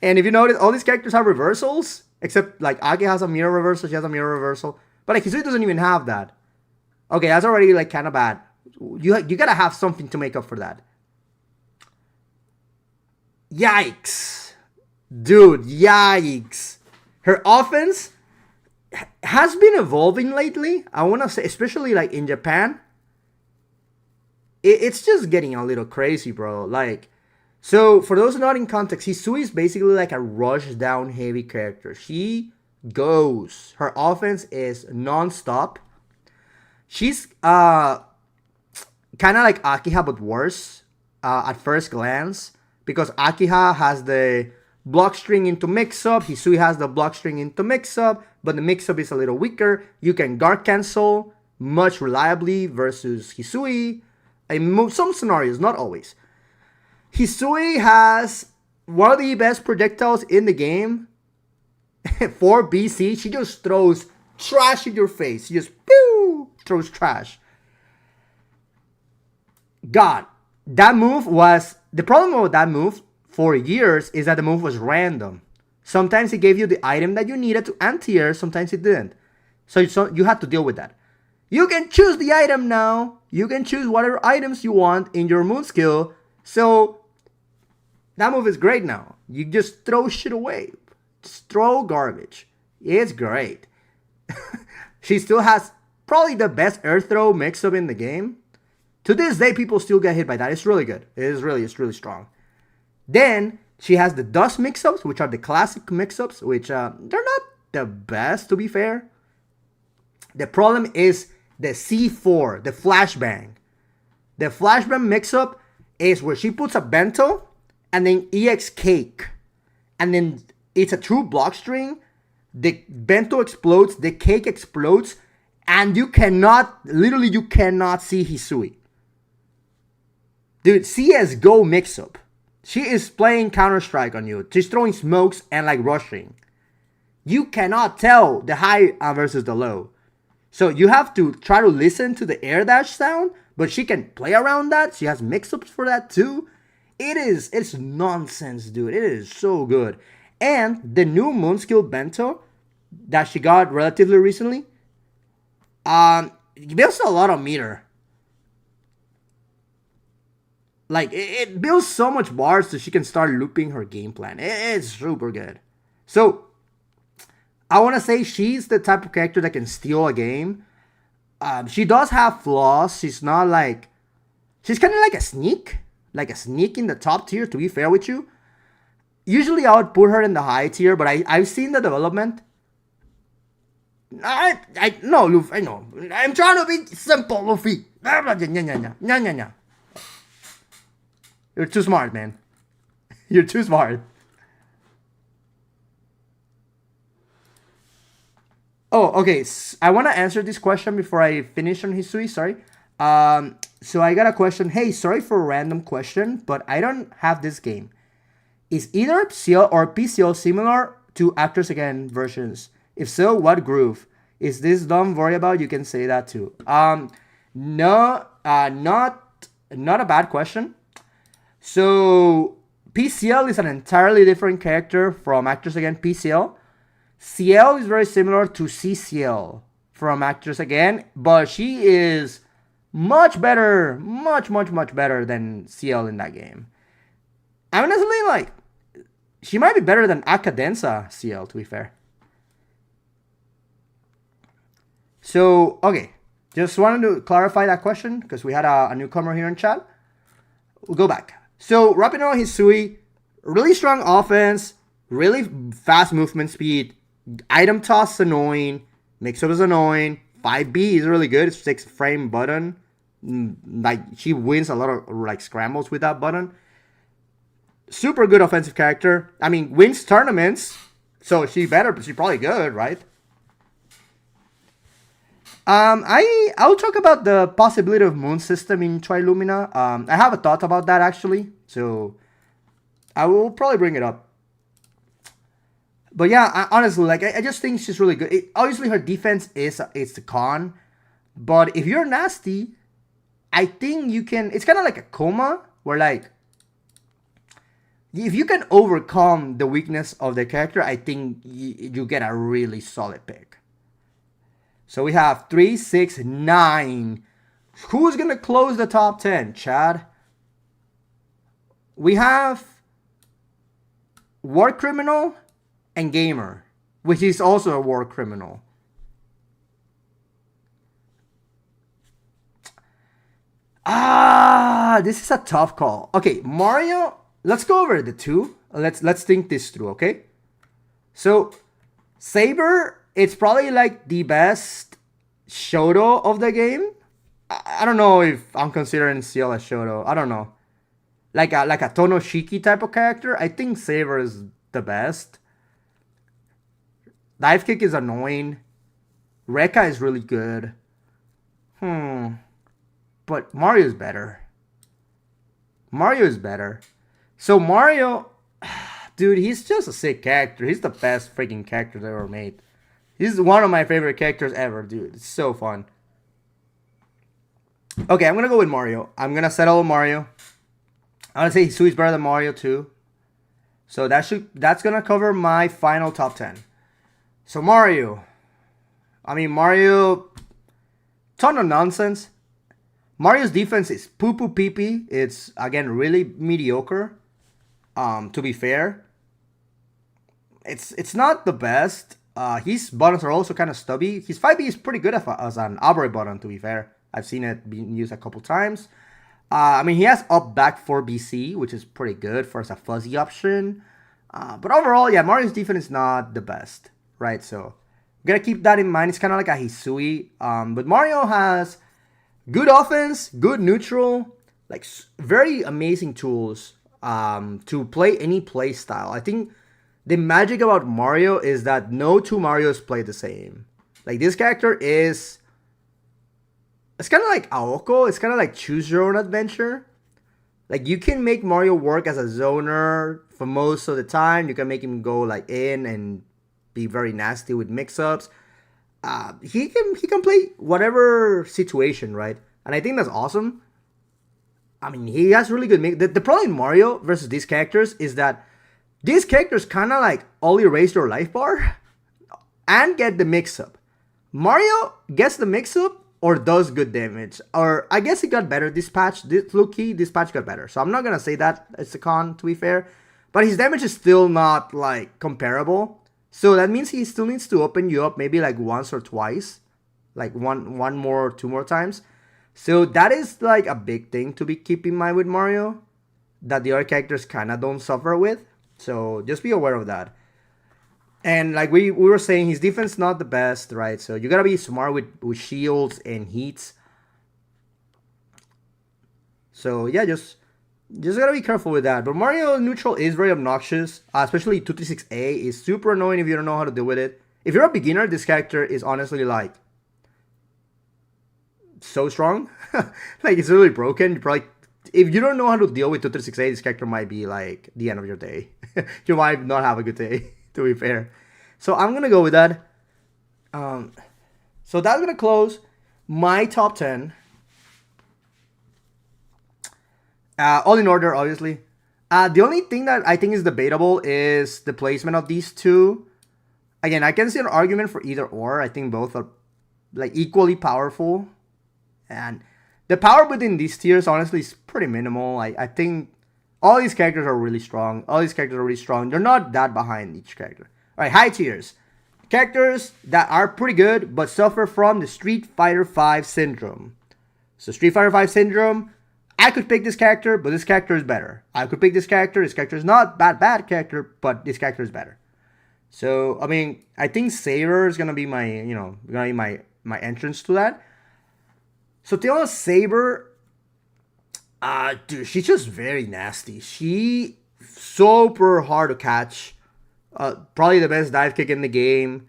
And if you notice, all these characters have reversals, except like Akiha has a mirror reversal, she has a mirror reversal. But like Hizui doesn't even have that. Okay, that's already like kind of bad. You gotta have something to make up for that. Yikes. Dude, yikes. Her offense has been evolving lately. I want to say, especially like in Japan. It's just getting a little crazy, bro. Like, so for those not in context, Hizui is basically like a rush down heavy character. She goes. Her offense is non-stop. She's kind of like Akiha but worse at first glance because Akiha has the block string into mix-up. Hizui has the block string into mix-up, but the mix-up is a little weaker. You can guard cancel much reliably versus Hizui. In some scenarios, not always. Hizui has one of the best projectiles in the game. For BC, she just throws trash in your face. She just throws trash. God, that move was... The problem with that move for years is that the move was random. Sometimes it gave you the item that you needed to anti-air, sometimes it didn't. So you had to deal with that. You can choose the item now. You can choose whatever items you want in your moon skill. So that move is great now. You just throw shit away. Just throw garbage. It's great. She still has probably the best air throw mix-up in the game. To this day, people still get hit by that. It's really good. It's really strong. Then she has the dust mix-ups, which are the classic mix-ups, which they're not the best, to be fair. The problem is the C4, the flashbang. The flashbang mix-up is where she puts a bento and then EX cake. And then it's a true block string. The bento explodes, the cake explodes, and you cannot see Hizui. Dude, CSGO mix-up. She is playing Counter-Strike on you. She's throwing smokes and like rushing. you cannot tell the high versus the low. So you have to try to listen to the air dash sound, but she can play around that. She has mix-ups for that too. It's nonsense, dude. It is so good. And the new moon skill bento that she got relatively recently, it builds a lot of meter. Like, it builds so much bars so she can start looping her game plan. It's super good. So, I want to say she's the type of character that can steal a game. She does have flaws. She's not like... She's kind of like a sneak. Like a sneak in the top tier, to be fair with you. Usually I would put her in the high tier, but I've seen the development. No, Luffy, I know. I'm trying to be simple, Luffy. You're too smart, man. You're too smart. Oh, okay. I want to answer this question before I finish on Hizui. Sorry. So I got a question. Hey, sorry for a random question, but I don't have this game. Is either CL or PCL similar to Actors Again versions? If so, what groove? Is this don't worry about? You can say that too. No, not a bad question. So PCL is an entirely different character from Actors Again PCL. CL is very similar to CCL from Actors Again, but she is much better, much better than CL in that game. Honestly, like, she might be better than Akadensa CL, to be fair. So, okay. Just wanted to clarify that question because we had a newcomer here in chat. We'll go back. So, wrapping on Hizui, really strong offense, really fast movement speed, item toss is annoying, mix-up is annoying, 5B is really good, it's 6 frame button. Like, she wins a lot of like scrambles with that button. Super good offensive character. I mean, wins tournaments, so she's probably good, right? I'll talk about the possibility of moon system in Twi-Lumina. I have a thought about that actually, so I will probably bring it up. But yeah, honestly, like I just think she's really good. Obviously, her defense is the con, but if you're nasty, I think you can. It's kind of like a Koma, where like if you can overcome the weakness of the character, I think you get a really solid pick. So we have 3, 6, 9. Who's gonna close the top 10, Chad? We have War Criminal and Gamer, which is also a war criminal. This is a tough call. Okay, Mario, let's go over the two. Let's think this through, okay? So, Saber, it's probably like the best Shoto of the game. I don't know if I'm considering Ciel as Shoto. I don't know. Like a Tono Shiki type of character. I think Saber is the best. Dive Kick is annoying. Rekka is really good. But Mario is better. Mario is better. So Mario, dude, he's just a sick character. He's the best freaking character ever made. He's one of my favorite characters ever, dude. It's so fun. Okay, I'm gonna go with Mario. I'm gonna settle with Mario. I'm gonna say Hisui's better than Mario too. So that's gonna cover my final top 10. So Mario. I mean Mario, ton of nonsense. Mario's defense is poo-poo pee-pee. It's again really mediocre. To be fair. It's not the best. His buttons are also kind of stubby. His 5B is pretty good as an Abre button, to be fair. I've seen it being used a couple times. I mean, he has up back 4BC, which is pretty good for as a fuzzy option. But overall, yeah, Mario's defense is not the best, right? So, I'm going to keep that in mind. It's kind of like a Hizui. But Mario has good offense, good neutral, like very amazing tools to play any play style. I think the magic about Mario is that no two Marios play the same. Like, this character is... It's kind of like Aoko. It's kind of like choose your own adventure. Like, you can make Mario work as a zoner for most of the time. You can make him go, like, in and be very nasty with mix-ups. He can play whatever situation, right? And I think that's awesome. I mean, he has really good mix. The problem in Mario versus these characters is that these characters kind of like only raise their life bar and get the mix-up. Mario gets the mix-up or does good damage. Or I guess he got better this patch. This patch got better. So I'm not going to say that it's a con, to be fair. But his damage is still not like comparable. So that means he still needs to open you up maybe like once or twice. Like one more, 2 more times. So that is like a big thing to be keeping in mind with Mario. That the other characters kind of don't suffer with. So just be aware of that. And like we were saying, his defense not the best, right? So you gotta be smart with shields and heats. So yeah, just gotta be careful with that. But Mario neutral is very obnoxious, especially 236A is super annoying if you don't know how to deal with it. If you're a beginner, this character is honestly like so strong. Like it's really broken. You probably, if you don't know how to deal with 236A, this character might be like the end of your day. You might not have a good day, to be fair. So I'm gonna go with that. So that's gonna close my top 10. All in order, obviously. The only thing that I think is debatable is the placement of these two. Again, I can see an argument for either or. I think both are like equally powerful. And the power within these tiers, honestly, is pretty minimal. I think all these characters are really strong. They're not that behind each character. All right, high tiers. Characters that are pretty good, but suffer from the Street Fighter V syndrome. So Street Fighter V syndrome, I could pick this character, but this character is better. I could pick this character is not bad character, but this character is better. So, I mean, I think Saber is going to be my entrance to that. So, Tell Saber, dude, she's just very nasty. She super hard to catch. Probably the best dive kick in the game.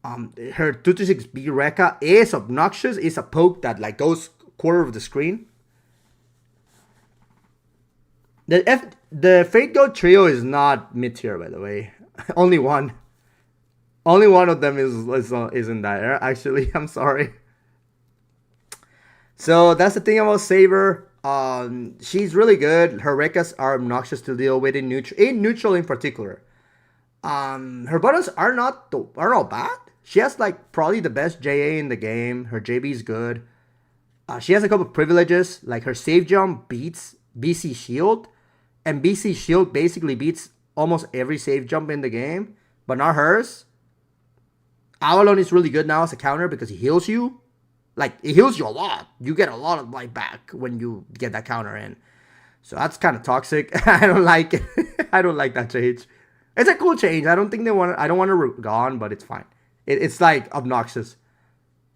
Her 226B Rekka is obnoxious. It's a poke that like goes quarter of the screen. The Fate Goat trio is not mid tier, by the way. Only one of them is in that. Actually, I'm sorry. So that's the thing about Saber. She's really good. Her Rekkas are obnoxious to deal with in neutral in particular. Her buttons are not bad. She has like probably the best JA in the game. Her JB is good. She has a couple of privileges, like her save jump beats BC Shield, and BC Shield basically beats almost every save jump in the game, but not hers. Avalon is really good now as a counter because he heals you. Like, it heals you a lot. You get a lot of life back when you get that counter in. So that's kind of toxic. I don't like it. I don't like that change. It's a cool change. I don't want her gone, but it's fine. It's like obnoxious.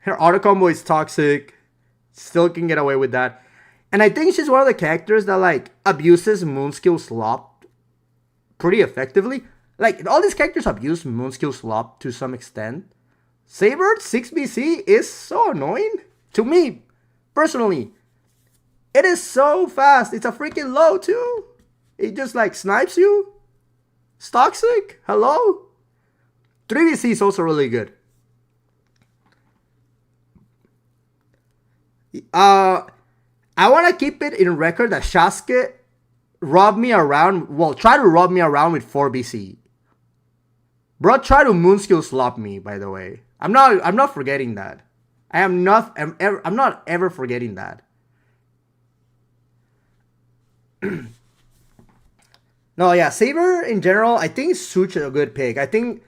Her auto combo is toxic. Still can get away with that. And I think she's one of the characters that like abuses Moonskill Slop pretty effectively. Like, all these characters abuse Moonskill Slop to some extent. Saber 6BC is so annoying to me, personally. It is so fast. It's a freaking low, too. It just, like, snipes you. It's toxic. Hello? 3BC is also really good. I want to keep it in record that Shasuke robbed me around. Well, try to rob me around with 4BC. Bro, try to Moonskill Slop me, by the way. I'm not forgetting that. I'm not ever forgetting that. No, yeah, Saber in general, I think Such a good pick. I think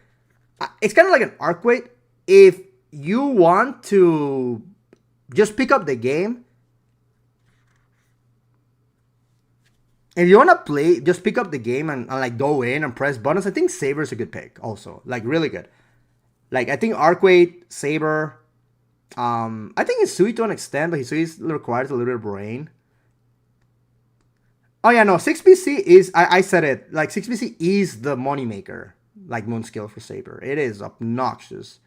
it's kind of like an arc weight. If you want to just pick up the game, if you want to play, just pick up the game and like go in and press buttons, I think Saber's a good pick also. Like, really good. Like, I think Arcweight, Saber, I think Hizui to an extent, but Hizui requires a little bit of brain. Oh yeah, no, 6BC is, I said it, like 6BC is the moneymaker, like Moonskill for Saber. It is obnoxious.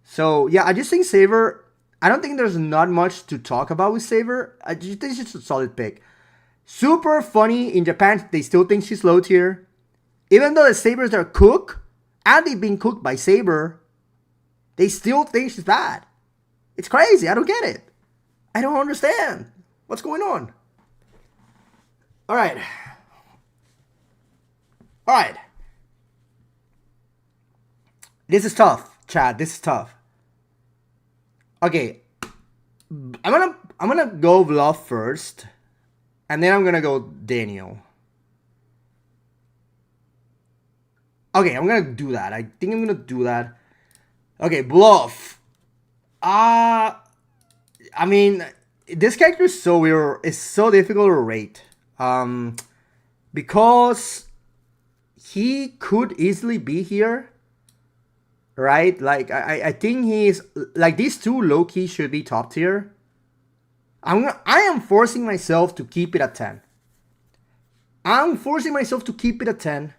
So yeah, I just think Saber, I don't think there's not much to talk about with Saber. I just think it's just a solid pick. Super funny in Japan, they still think she's low tier. Even though the Sabers are cooked, and they've been cooked by Saber, they still think she's bad. It's crazy. I don't get it. I don't understand. What's going on? Alright. Alright. This is tough, Chad. This is tough. Okay. I'm gonna go Vlov first. And then I'm gonna go Daniel. Okay, I'm gonna do that. I think I'm gonna do that. Okay, Vlov. I mean, this character is so weird. It's so difficult to rate. Because he could easily be here, right? Like I think he's like these two low-key should be top tier. I am forcing myself to keep it at 10. I'm forcing myself to keep it at 10.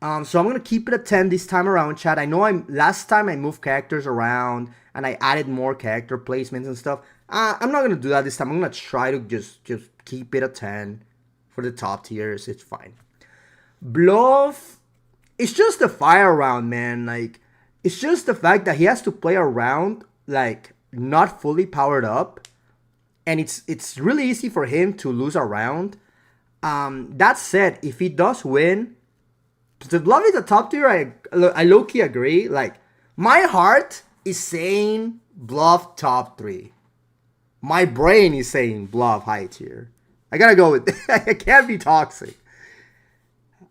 So I'm gonna keep it at 10 this time around, chat. I know last time I moved characters around and I added more character placements and stuff. I'm not gonna do that this time. I'm gonna try to just keep it at 10 for the top tiers. It's fine. Vlov, it's just the fire round, man. Like, it's just the fact that he has to play around like not fully powered up, and it's really easy for him to lose a round. That said, if he does win, the Vlov is a top tier. I low-key agree. Like, my heart is saying Vlov top 3. My brain is saying Vlov high tier. I gotta go with I can't be toxic.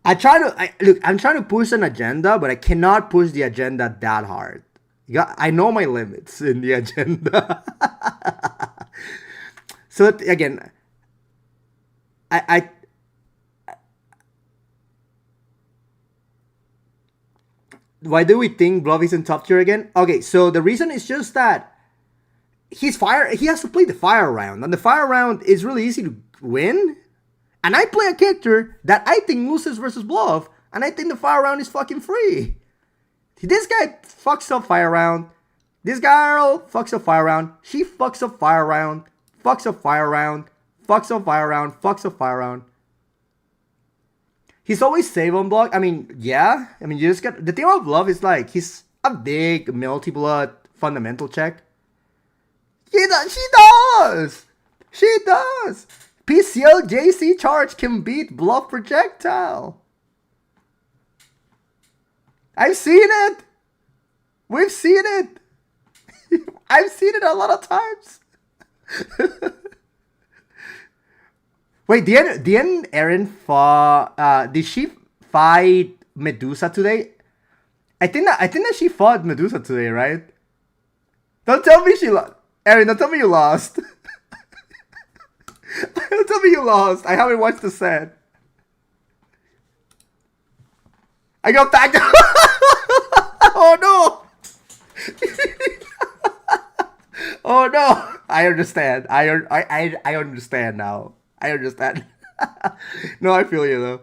I'm trying to push an agenda, but I cannot push the agenda that hard. I know my limits in the agenda. So again, why do we think Vlov is in top tier again? Okay, so the reason is just that he has to play the fire round, and the fire round is really easy to win. And I play a character that I think loses versus Vlov, and I think the fire round is fucking free. This guy fucks up fire round. This girl fucks up fire round. She fucks up fire round. Fucks up fire round. Fucks up fire round. Fucks up fire round. He's always save on block. I mean, yeah. I mean, you just got... The thing about Vlov is like, he's a big Melty blood fundamental check. She does! She does! PCL JC charge can beat Vlov projectile. I've seen it. We've seen it. I've seen it a lot of times. Wait, didn't Erin did she fight Medusa today? I think that she fought Medusa today, right? Don't tell me she lost. Erin, don't tell me you lost. Don't tell me you lost. I haven't watched the set. I got tagged. Oh no. Oh no. I understand. I understand now. I understand. No, I feel you though.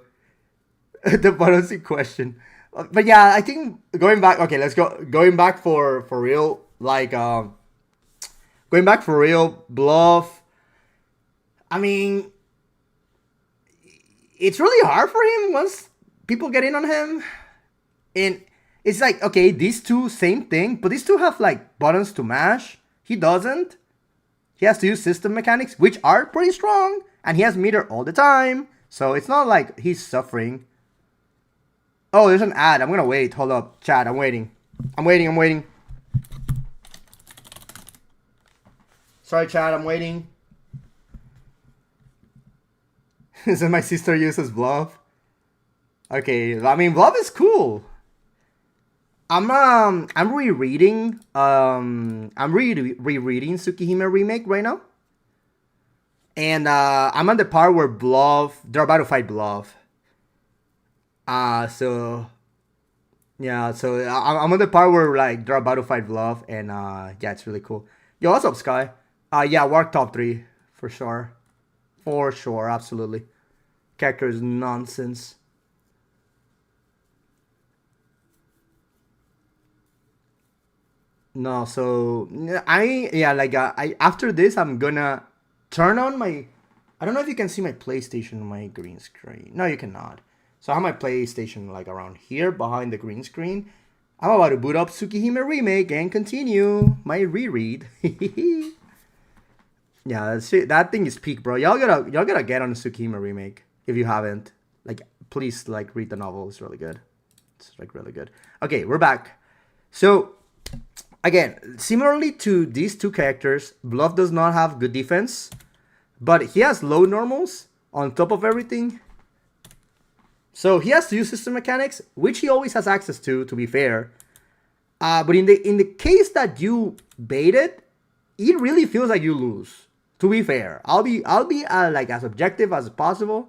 The balancing question. But yeah, I think going back. Okay, let's go. Going back for real. Like going back for real. Vlov. I mean, it's really hard for him once people get in on him. And it's like, okay, these two, same thing, but these two have like buttons to mash. He doesn't. He has to use system mechanics, which are pretty strong, and he has meter all the time. So it's not like he's suffering. Oh, there's an ad. I'm gonna wait. Hold up. Chat, I'm waiting. I'm waiting. Sorry, chat, I'm waiting. So my sister uses Vlov. Okay, I mean, Vlov is cool. I'm rereading rereading Tsukihime remake right now. And I'm on the part where they're about to fight Vlov. So yeah, so I'm on the part where like they're about to fight Vlov, and yeah, it's really cool. Yo, what's up, Sky? Yeah, Wark top 3 for sure. For sure, absolutely. Character is nonsense. No, so I after this I'm gonna turn on my. I don't know if you can see my PlayStation on my green screen. No, you cannot. So I have my PlayStation like around here behind the green screen. I'm about to boot up Tsukihime Remake and continue my reread. Yeah, that thing is peak, bro. Y'all gotta get on the Tsukihime Remake if you haven't. Like, please like read the novel. It's really good. It's like really good. Okay, we're back. So again, similarly to these two characters, Vlov does not have good defense, but he has low normals on top of everything. So he has to use system mechanics, which he always has access to be fair. But in the case that you bait it, it really feels like you lose. To be fair, I'll be like as objective as possible.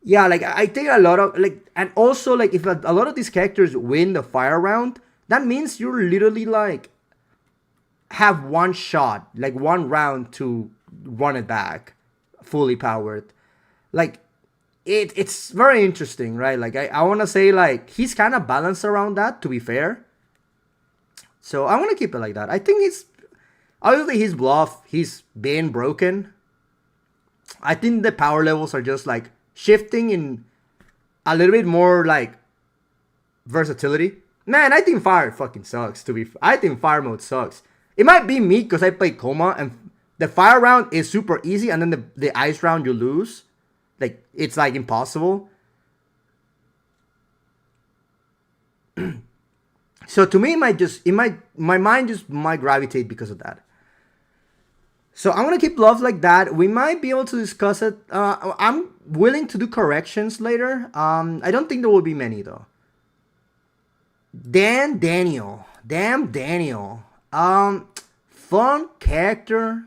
Yeah, like I think a lot of like, and also like if a lot of these characters win the fire round, that means you're literally like have one shot, like one round to run it back, fully powered. Like it's very interesting, right? Like I want to say like he's kind of balanced around that, to be fair. So I want to keep it like that. I think it's obviously his bluff, he's been broken. I think the power levels are just like shifting in a little bit more like versatility. Man, I think fire fucking sucks. I think fire mode sucks. It might be me because I play Koma and the fire round is super easy, and then the ice round you lose. Like it's like impossible. So to me, my mind just might gravitate because of that. So I'm gonna keep love like that. We might be able to discuss it. I'm willing to do corrections later. I don't think there will be many though. Damn Daniel. Fun character,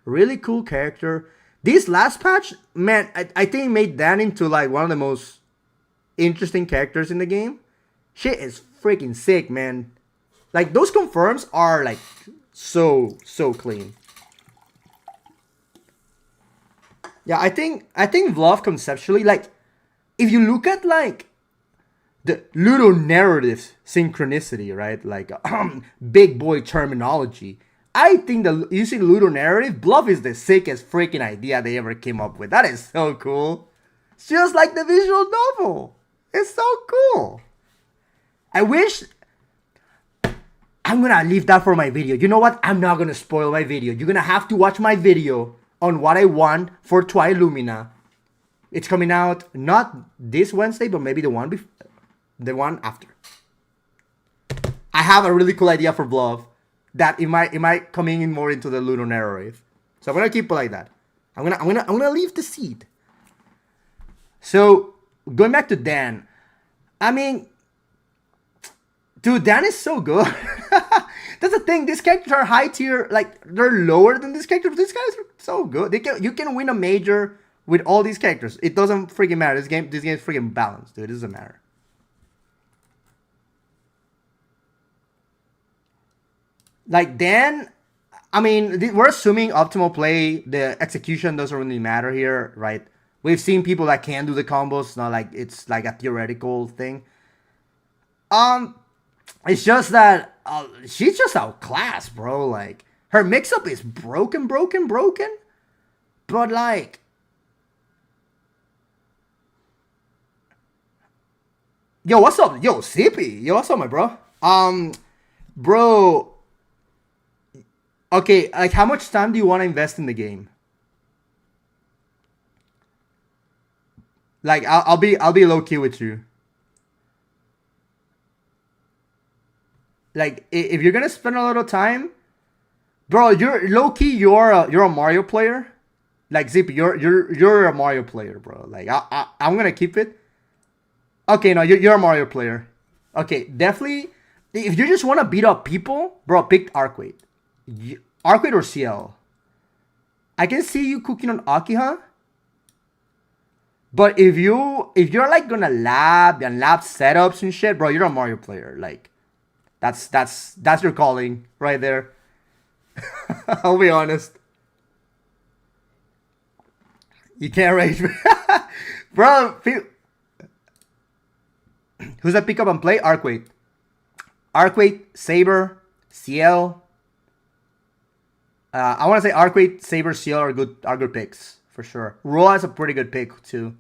really cool character. This last patch, man, I think made Dan into like one of the most interesting characters in the game. Shit is freaking sick, man. Like those confirms are like so clean. Yeah, I think Vlov conceptually, like, if you look at like the little narrative synchronicity, right? Like big boy terminology. I think using Ludo narrative, Vlov is the sickest freaking idea they ever came up with. That is so cool. It's just like the visual novel. It's so cool. I wish. I'm gonna leave that for my video. You know what? I'm not gonna spoil my video. You're gonna have to watch my video on what I want for Twi-Lumina. It's coming out not this Wednesday, but maybe the one after. I have a really cool idea for Vlov that it might coming in more into the Ludo narrative. So I'm gonna keep it like that. I'm gonna leave the seed. So going back to Dan, I mean, dude, Dan is so good. That's the thing. These characters are high tier, like they're lower than these characters. But these guys are so good. You can win a major with all these characters. It doesn't freaking matter. This game is freaking balanced, dude. It doesn't matter. Like Dan, I mean, we're assuming optimal play. The execution doesn't really matter here, right? We've seen people that can do the combos. Not like it's like a theoretical thing. It's just that she's just outclassed, bro. Like her mix-up is broken. But like, yo, what's up? Yo, CP. Yo, what's up, my bro? Bro. Okay, like how much time do you want to invest in the game? Like I'll be low key with you. Like if you're gonna spend a lot of time, bro, you're low key. You're a Mario player. Like Zip, you're a Mario player, bro. Like I'm gonna keep it. Okay, no, you're a Mario player. Okay, definitely. If you just want to beat up people, bro, pick Arcweight. Arcweight or Ciel. I can see you cooking on Akiha. But if you're like gonna lab setups and shit, bro, you're a Mario player. Like that's your calling right there. I'll be honest. You can't rage me. Bro, who's that pick up and play? Arcweight, Saber, Ciel. I want to say Arcweight, Saber, Ciel are good picks for sure. Roa is a pretty good pick too.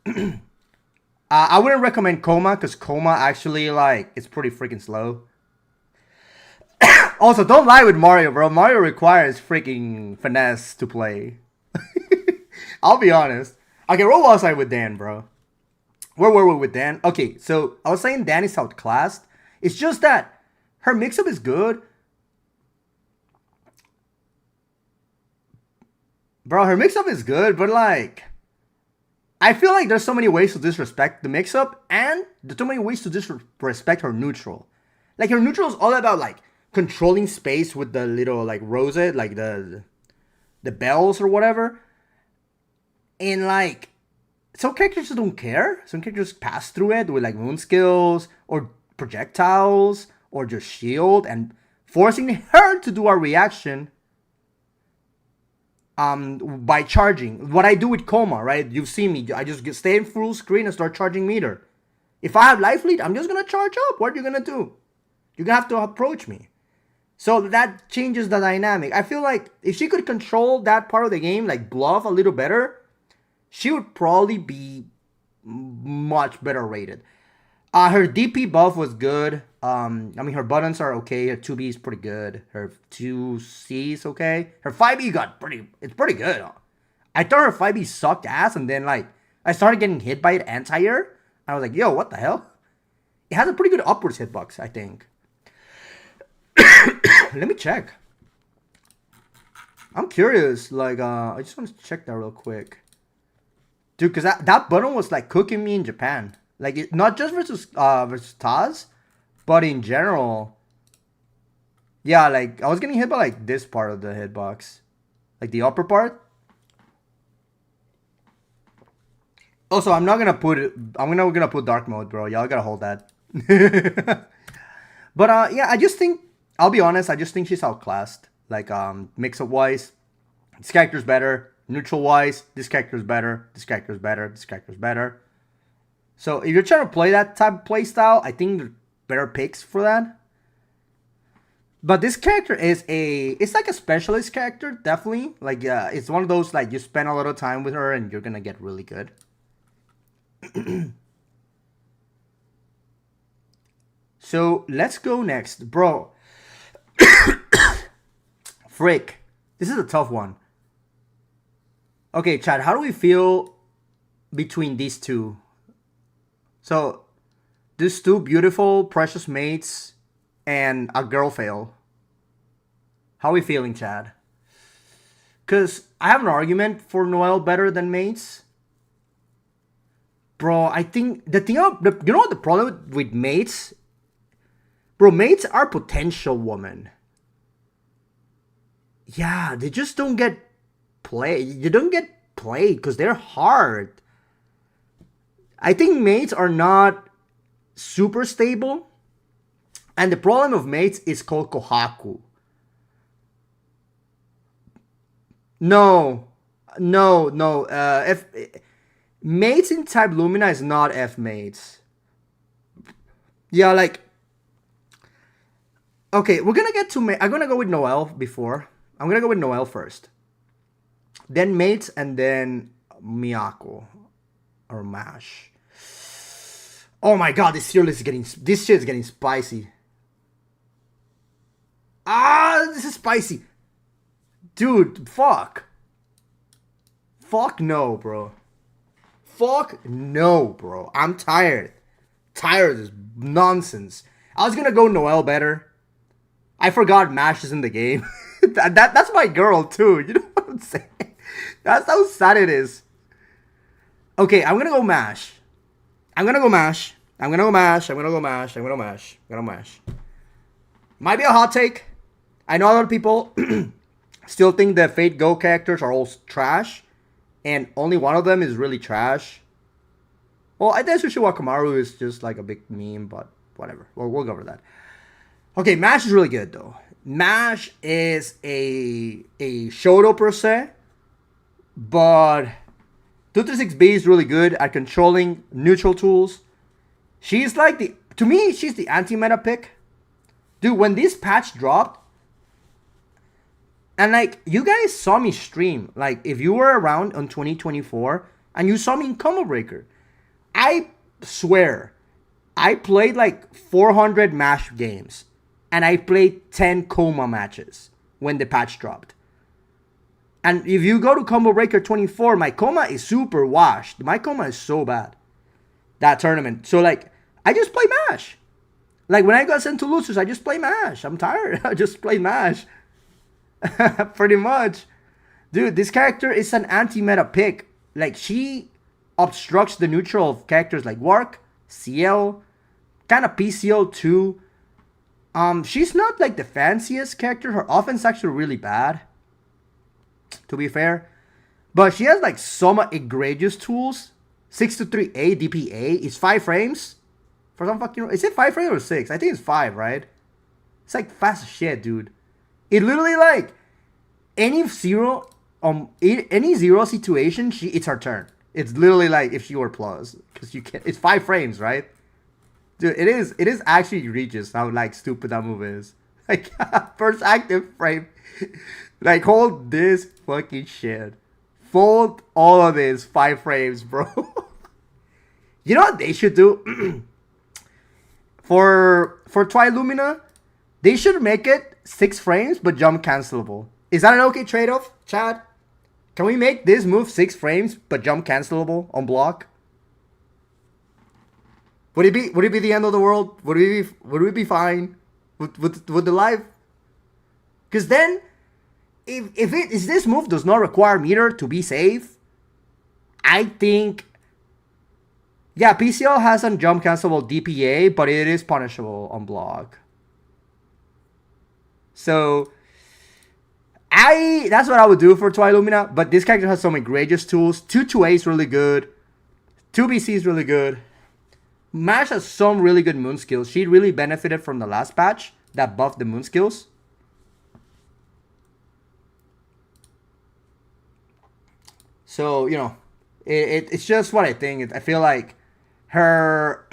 I wouldn't recommend Koma because Koma actually like it's pretty freaking slow. Also, don't lie with Mario, bro. Mario requires freaking finesse to play. I'll be honest. Okay, where was I with Dan, bro? Where were we with Dan? Okay, so I was saying Dan is outclassed. It's just that her mix-up is good. Bro, her mix-up is good, but like... I feel like there's so many ways to disrespect the mix-up, and there's so many ways to disrespect her neutral. Like, her neutral is all about, like, controlling space with the little, like, rosette, like, the bells or whatever. And, like, some characters just don't care. Some characters pass through it with, like, moon skills, or projectiles, or just shield, and forcing her to do a reaction by charging. What I do with Koma, right? You've seen me. I just stay in full screen and start charging meter. If I have life lead, I'm just going to charge up. What are you going to do? You're going to have to approach me. So that changes the dynamic. I feel like if she could control that part of the game, like bluff a little better, she would probably be much better rated. Her DP buff was good. I mean, her buttons are okay. Her 2B is pretty good. Her 2C is okay. Her 5E it's pretty good. I thought her 5E sucked ass, and then, like, I started getting hit by it anti-air. I was like, yo, what the hell? It has a pretty good upwards hitbox, I think. Let me check. I'm curious. Like, I just want to check that real quick. Dude, because that button was, like, cooking me in Japan. Like, not just versus Taz, but in general. Yeah, like, I was getting hit by, like, this part of the hitbox. Like, the upper part. Also, I'm gonna put dark mode, bro. Y'all gotta hold that. But, yeah, I just think, I'll be honest, I just think she's outclassed. Like, mix-up wise, this character's better. Neutral wise, this character's better. This character's better. This character's better. So if you're trying to play that type of play style, I think there's better picks for that. But this character it's like a specialist character, definitely. Like, it's one of those, like, you spend a lot of time with her and you're gonna get really good. So let's go next, bro. Frick, this is a tough one. Okay, Chad, how do we feel between these two? So, these two beautiful, precious mates and a girl fail. How are we feeling, Chad? Because I have an argument for Noel better than Maids. Bro, I think you know what the problem with Maids? Bro, Maids are potential women. Yeah, they just don't get played. You don't get played because they're hard. I think Maids are not super stable. And the problem of Maids is called Kohaku. No. Maids in Twi-Lumina is not F Maids. Yeah, like... Okay, we're gonna get to... I'm gonna go with Noel before. I'm gonna go with Noel first. Then Maids, and then Miyako. Or Mash. Oh my god, this shit is getting spicy. This is spicy. Dude, fuck. Fuck no, bro. Fuck no, bro. I'm tired. Tired of this nonsense. I was gonna go Noel better. I forgot Mash is in the game. That's my girl too. You know what I'm saying? That's how sad it is. Okay, I'm gonna go Mash. I'm gonna go Mash. Might be a hot take. I know a lot of people still think the Fate Go characters are all trash. And only one of them is really trash. Well, I think Tsushi Wakamaru is just like a big meme, but whatever. We'll go over that. Okay, Mash is really good though. Mash is a Shoto per se. But 236B is really good at controlling neutral tools. She's like to me, she's the anti-meta pick. Dude, when this patch dropped, and like, you guys saw me stream. Like, if you were around on 2024, And you saw me in Combo Breaker. I swear, I played like 400 MASH games. And I played 10 Koma matches when the patch dropped. And if you go to Combo Breaker 24, my Koma is super washed. My Koma is so bad. That tournament. So like, I just play MASH. Like when I got sent to losers, I just play MASH. I'm tired. I just play MASH. Pretty much. Dude, this character is an anti-meta pick. Like she obstructs the neutral of characters like Wark, CL, kind of PCL too. She's not like the fanciest character. Her offense is actually really bad, to be fair. But she has like some egregious tools. 6-3A DPA is 5 frames. For some fucking... Is it 5 frames or 6? I think it's 5, right? It's like fast as shit, dude. It literally like... Any zero situation, it's her turn. It's literally like if she were plus. Because you can't... It's 5 frames, right? Dude, it is actually egregious how like stupid that move is. Like, first active frame. Like, hold this fucking shit. Fold all of this 5 frames, bro. You know what they should do? For Twi-Lumina, they should make it 6 frames but jump cancelable. Is that an okay trade-off, Chad? Can we make this move 6 frames but jump cancelable on block? Would it be the end of the world? Would we be fine with the live? Because then, if this move does not require meter to be safe, I think, yeah, PCL has a jump cancelable DPA, but it is punishable on block. So that's what I would do for Twi-Lumina, but this character has some egregious tools. 2-2A is really good. 2BC is really good. Mash has some really good moon skills. She really benefited from the last patch that buffed the moon skills. So, you know, it's just what I think. I feel like her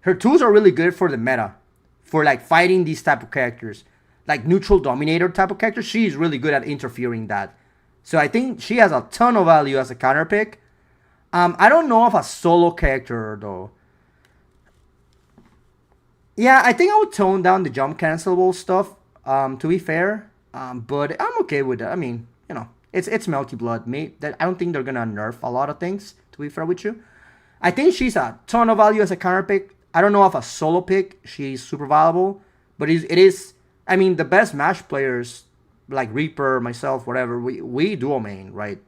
her tools are really good for the meta. For like fighting these type of characters. Like neutral dominator type of characters. She's really good at interfering that. So I think she has a ton of value as a counter pick. I don't know of a solo character though. Yeah, I think I would tone down the jump cancelable stuff, to be fair. But I'm okay with that. I mean, you know, it's Melty Blood. I don't think they're going to nerf a lot of things, to be fair with you. I think she's a ton of value as a counter pick. I don't know if a solo pick, she's super valuable. But it is, I mean, the best MASH players, like Reaper, myself, whatever, we duo main, right?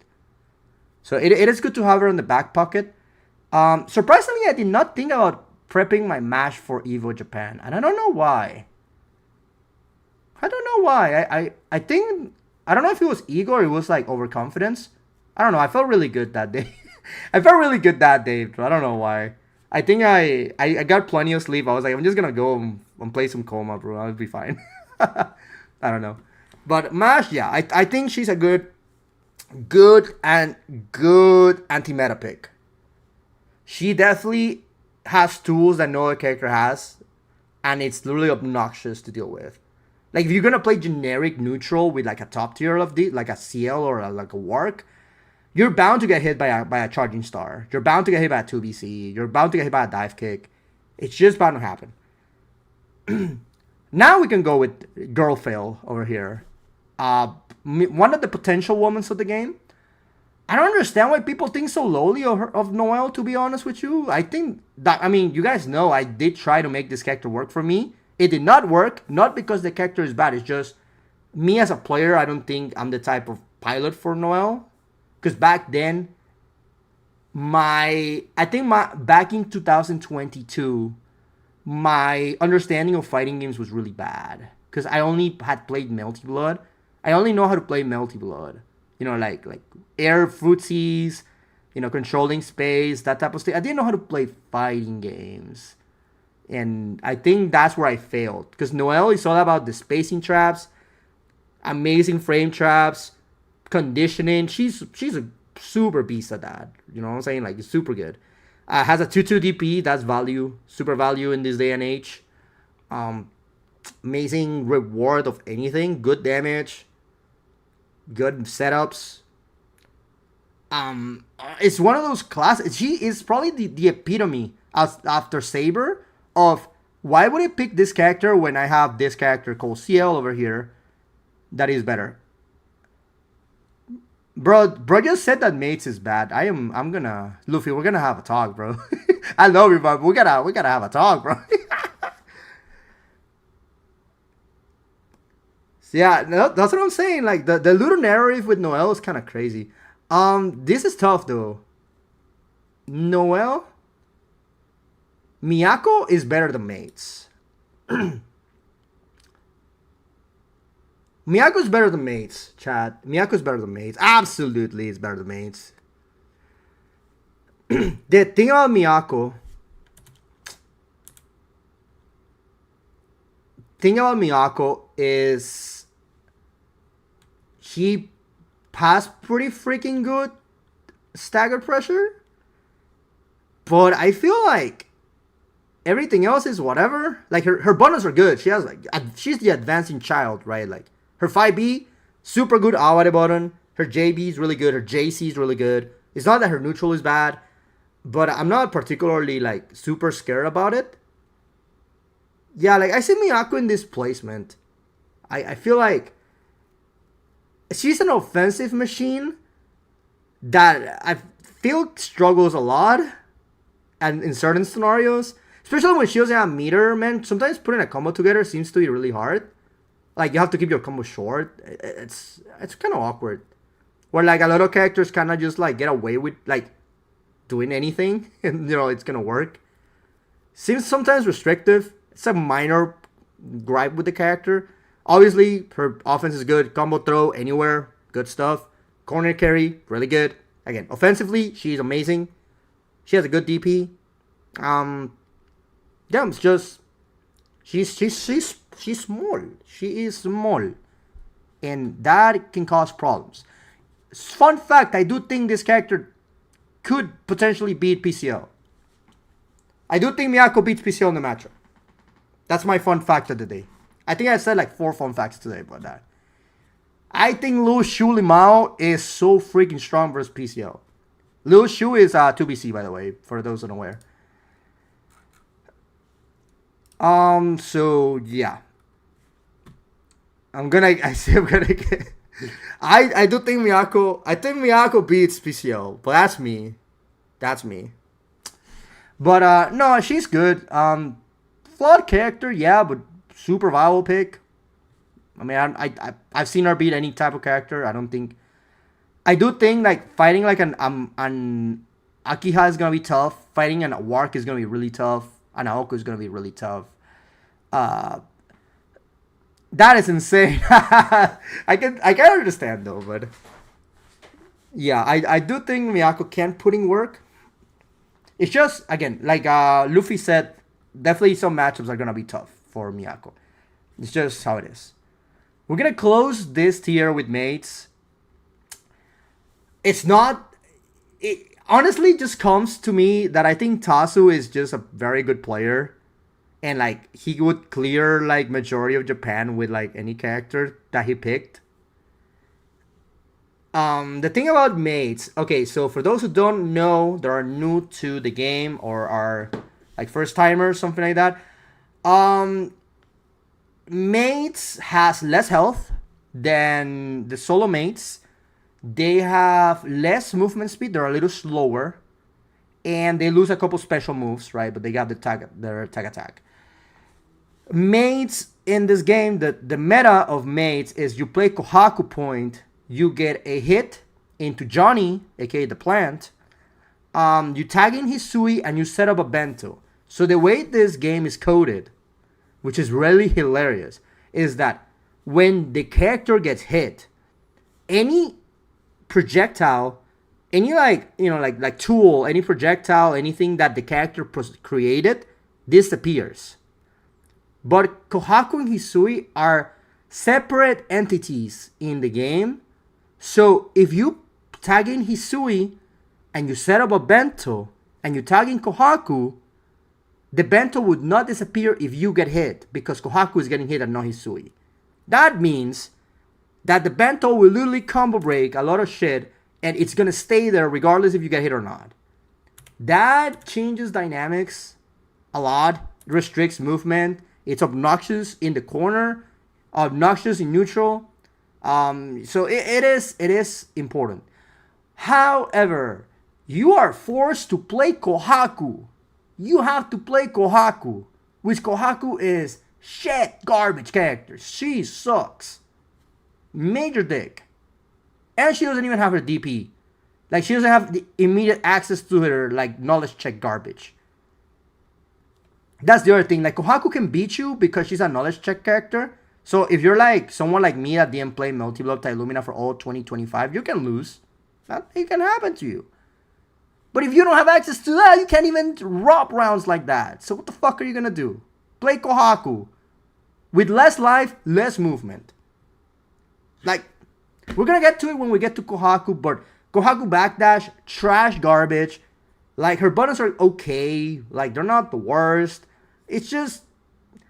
So it is good to have her in the back pocket. Surprisingly, I did not think about prepping my MASH for EVO Japan. And I don't know why. I think... I don't know if it was ego or it was like overconfidence. I don't know. I felt really good that day. I don't know why. I think I got plenty of sleep. I was like, I'm just going to go and play some Koma, bro. I'll be fine. I don't know. But MASH, yeah. I think she's a good anti-meta pick. She definitely has tools that no other character has, and it's literally obnoxious to deal with. Like, if you're gonna play generic neutral with like a top tier of the, like a CL or like a Wark, you're bound to get hit by a charging star. You're bound to get hit by a 2BC. You're bound to get hit by a dive kick. It's just bound to happen. Now we can go with Girl Fail over here. One of the potential women of the game. I don't understand why people think so lowly of Noel, to be honest with you. I think that, I mean, you guys know I did try to make this character work for me. It did not work, not because the character is bad. It's just me as a player, I don't think I'm the type of pilot for Noel. Because back then, back in 2022, my understanding of fighting games was really bad. Because I only had played Melty Blood. I only know how to play Melty Blood. You know, like air fruitsies, you know, controlling space, that type of stuff. I didn't know how to play fighting games. And I think that's where I failed. Because Noel is all about the spacing traps, amazing frame traps, conditioning. She's a super beast at that. You know what I'm saying? Like, it's super good. Has a 2-2 DP. That's value. Super value in this day and age. Amazing reward of anything. Good damage. Good setups. It's one of those classes. She is probably the epitome after Saber of why would I pick this character when I have this character called Ciel over here that is better. Bro just said that Maids is bad. I'm gonna Luffy, we're gonna have a talk, bro. I love you, but we gotta have a talk, bro. So yeah, that's what I'm saying. Like the little narrative with Noel is kind of crazy. This is tough though. Noel, Miyako is better than Maids. Miyako's better than Maids, chat. Miyako's better than Maids. Absolutely, it's better than Maids. The thing about Miyako is he passed pretty freaking good staggered pressure, but I feel like everything else is whatever. Like her bonus are good. She has like she's the advancing child, right? Like her 5B, super good Aware button. Her JB is really good. Her JC is really good. It's not that her neutral is bad, but I'm not particularly like super scared about it. Yeah, like I see Miyako in this placement. I feel like she's an offensive machine that I feel struggles a lot and in certain scenarios. Especially when she doesn't have meter, man. Sometimes putting a combo together seems to be really hard. Like, you have to keep your combo short. It's kind of awkward. Where, like, a lot of characters kind of just, like, get away with, like, doing anything. And, you know, it's going to work. Seems sometimes restrictive. It's a minor gripe with the character. Obviously, her offense is good. Combo throw, anywhere. Good stuff. Corner carry, really good. Again, offensively, she's amazing. She has a good DP. Yeah, it's just... She's small. She is small. And that can cause problems. Fun fact, I do think this character could potentially beat PCL. I do think Miyako beats PCL in the matchup. That's my fun fact of the day. I think I said like 4 fun facts today about that. I think Lil Shu Limao is so freaking strong versus PCL. Lil Shu is 2BC, by the way, for those unaware. So yeah. I do think Miyako beats PCL, but that's me. But no, she's good. Flawed character, yeah, but super viable pick. I mean, I've seen her beat any type of character. I do think like fighting like an Akiha is gonna be tough. Fighting an Arc is gonna be really tough. An Aoko is gonna be really tough. That is insane. I can understand though, but yeah, I do think Miyako can put in work. It's just, again, like Luffy said, definitely some matchups are gonna be tough for Miyako. It's just how it is. We're gonna close this tier with Maids. It honestly just comes to me that I think Tasu is just a very good player. And, like, he would clear, like, majority of Japan with, like, any character that he picked. The thing about Maids... Okay, so for those who don't know, that are new to the game or are, like, first-timers, something like that. Maids has less health than the solo mates. They have less movement speed. They're a little slower. And they lose a couple special moves, right? But they got their tag attack. Maids in this game, the meta of Maids is you play Kohaku point, you get a hit into Johnny, aka the plant, you tag in Hizui, and you set up a bento. So the way this game is coded, which is really hilarious, is that when the character gets hit, any projectile, any like tool, any projectile, anything that the character created disappears. But Kohaku and Hizui are separate entities in the game. So if you tag in Hizui and you set up a bento and you tag in Kohaku, the bento would not disappear if you get hit because Kohaku is getting hit and not Hizui. That means that the bento will literally combo break a lot of shit and it's gonna stay there regardless if you get hit or not. That changes dynamics a lot. It restricts movement. It's obnoxious in the corner, obnoxious in neutral. So it is important. However, you are forced to play Kohaku. You have to play Kohaku, which Kohaku is shit garbage character. She sucks. Major dick. And she doesn't even have her DP. Like, she doesn't have the immediate access to her, like, knowledge check garbage. That's the other thing. Like, Kohaku can beat you because she's a knowledge check character. So if you're like someone like me that didn't play Melty, Vlov, Twi-Lumina for all 2025, you can lose. It can happen to you. But if you don't have access to that, you can't even drop rounds like that. So what the fuck are you gonna do? Play Kohaku. With less life, less movement. Like, we're gonna get to it when we get to Kohaku, but Kohaku backdash, trash garbage. Like, her buttons are okay. Like, they're not the worst. It's just,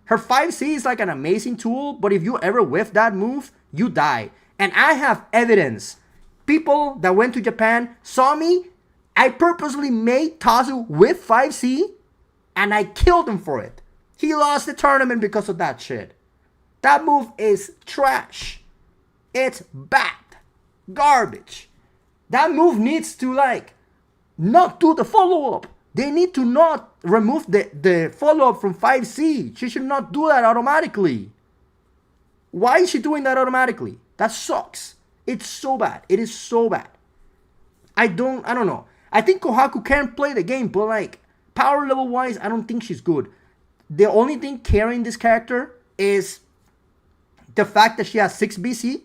her 5C is like an amazing tool, but if you ever whiff that move, you die. And I have evidence. People that went to Japan saw me. I purposely made Tazu with 5C, and I killed him for it. He lost the tournament because of that shit. That move is trash. It's bad. Garbage. That move needs to, like, not do the follow-up. They need to not remove the follow-up from 5C. She should not do that automatically. Why is she doing that automatically? That sucks. It's so bad. It is so bad. I don't know. I think Kohaku can play the game, but, like, power level wise, I don't think she's good. The only thing carrying this character is the fact that she has 6 BC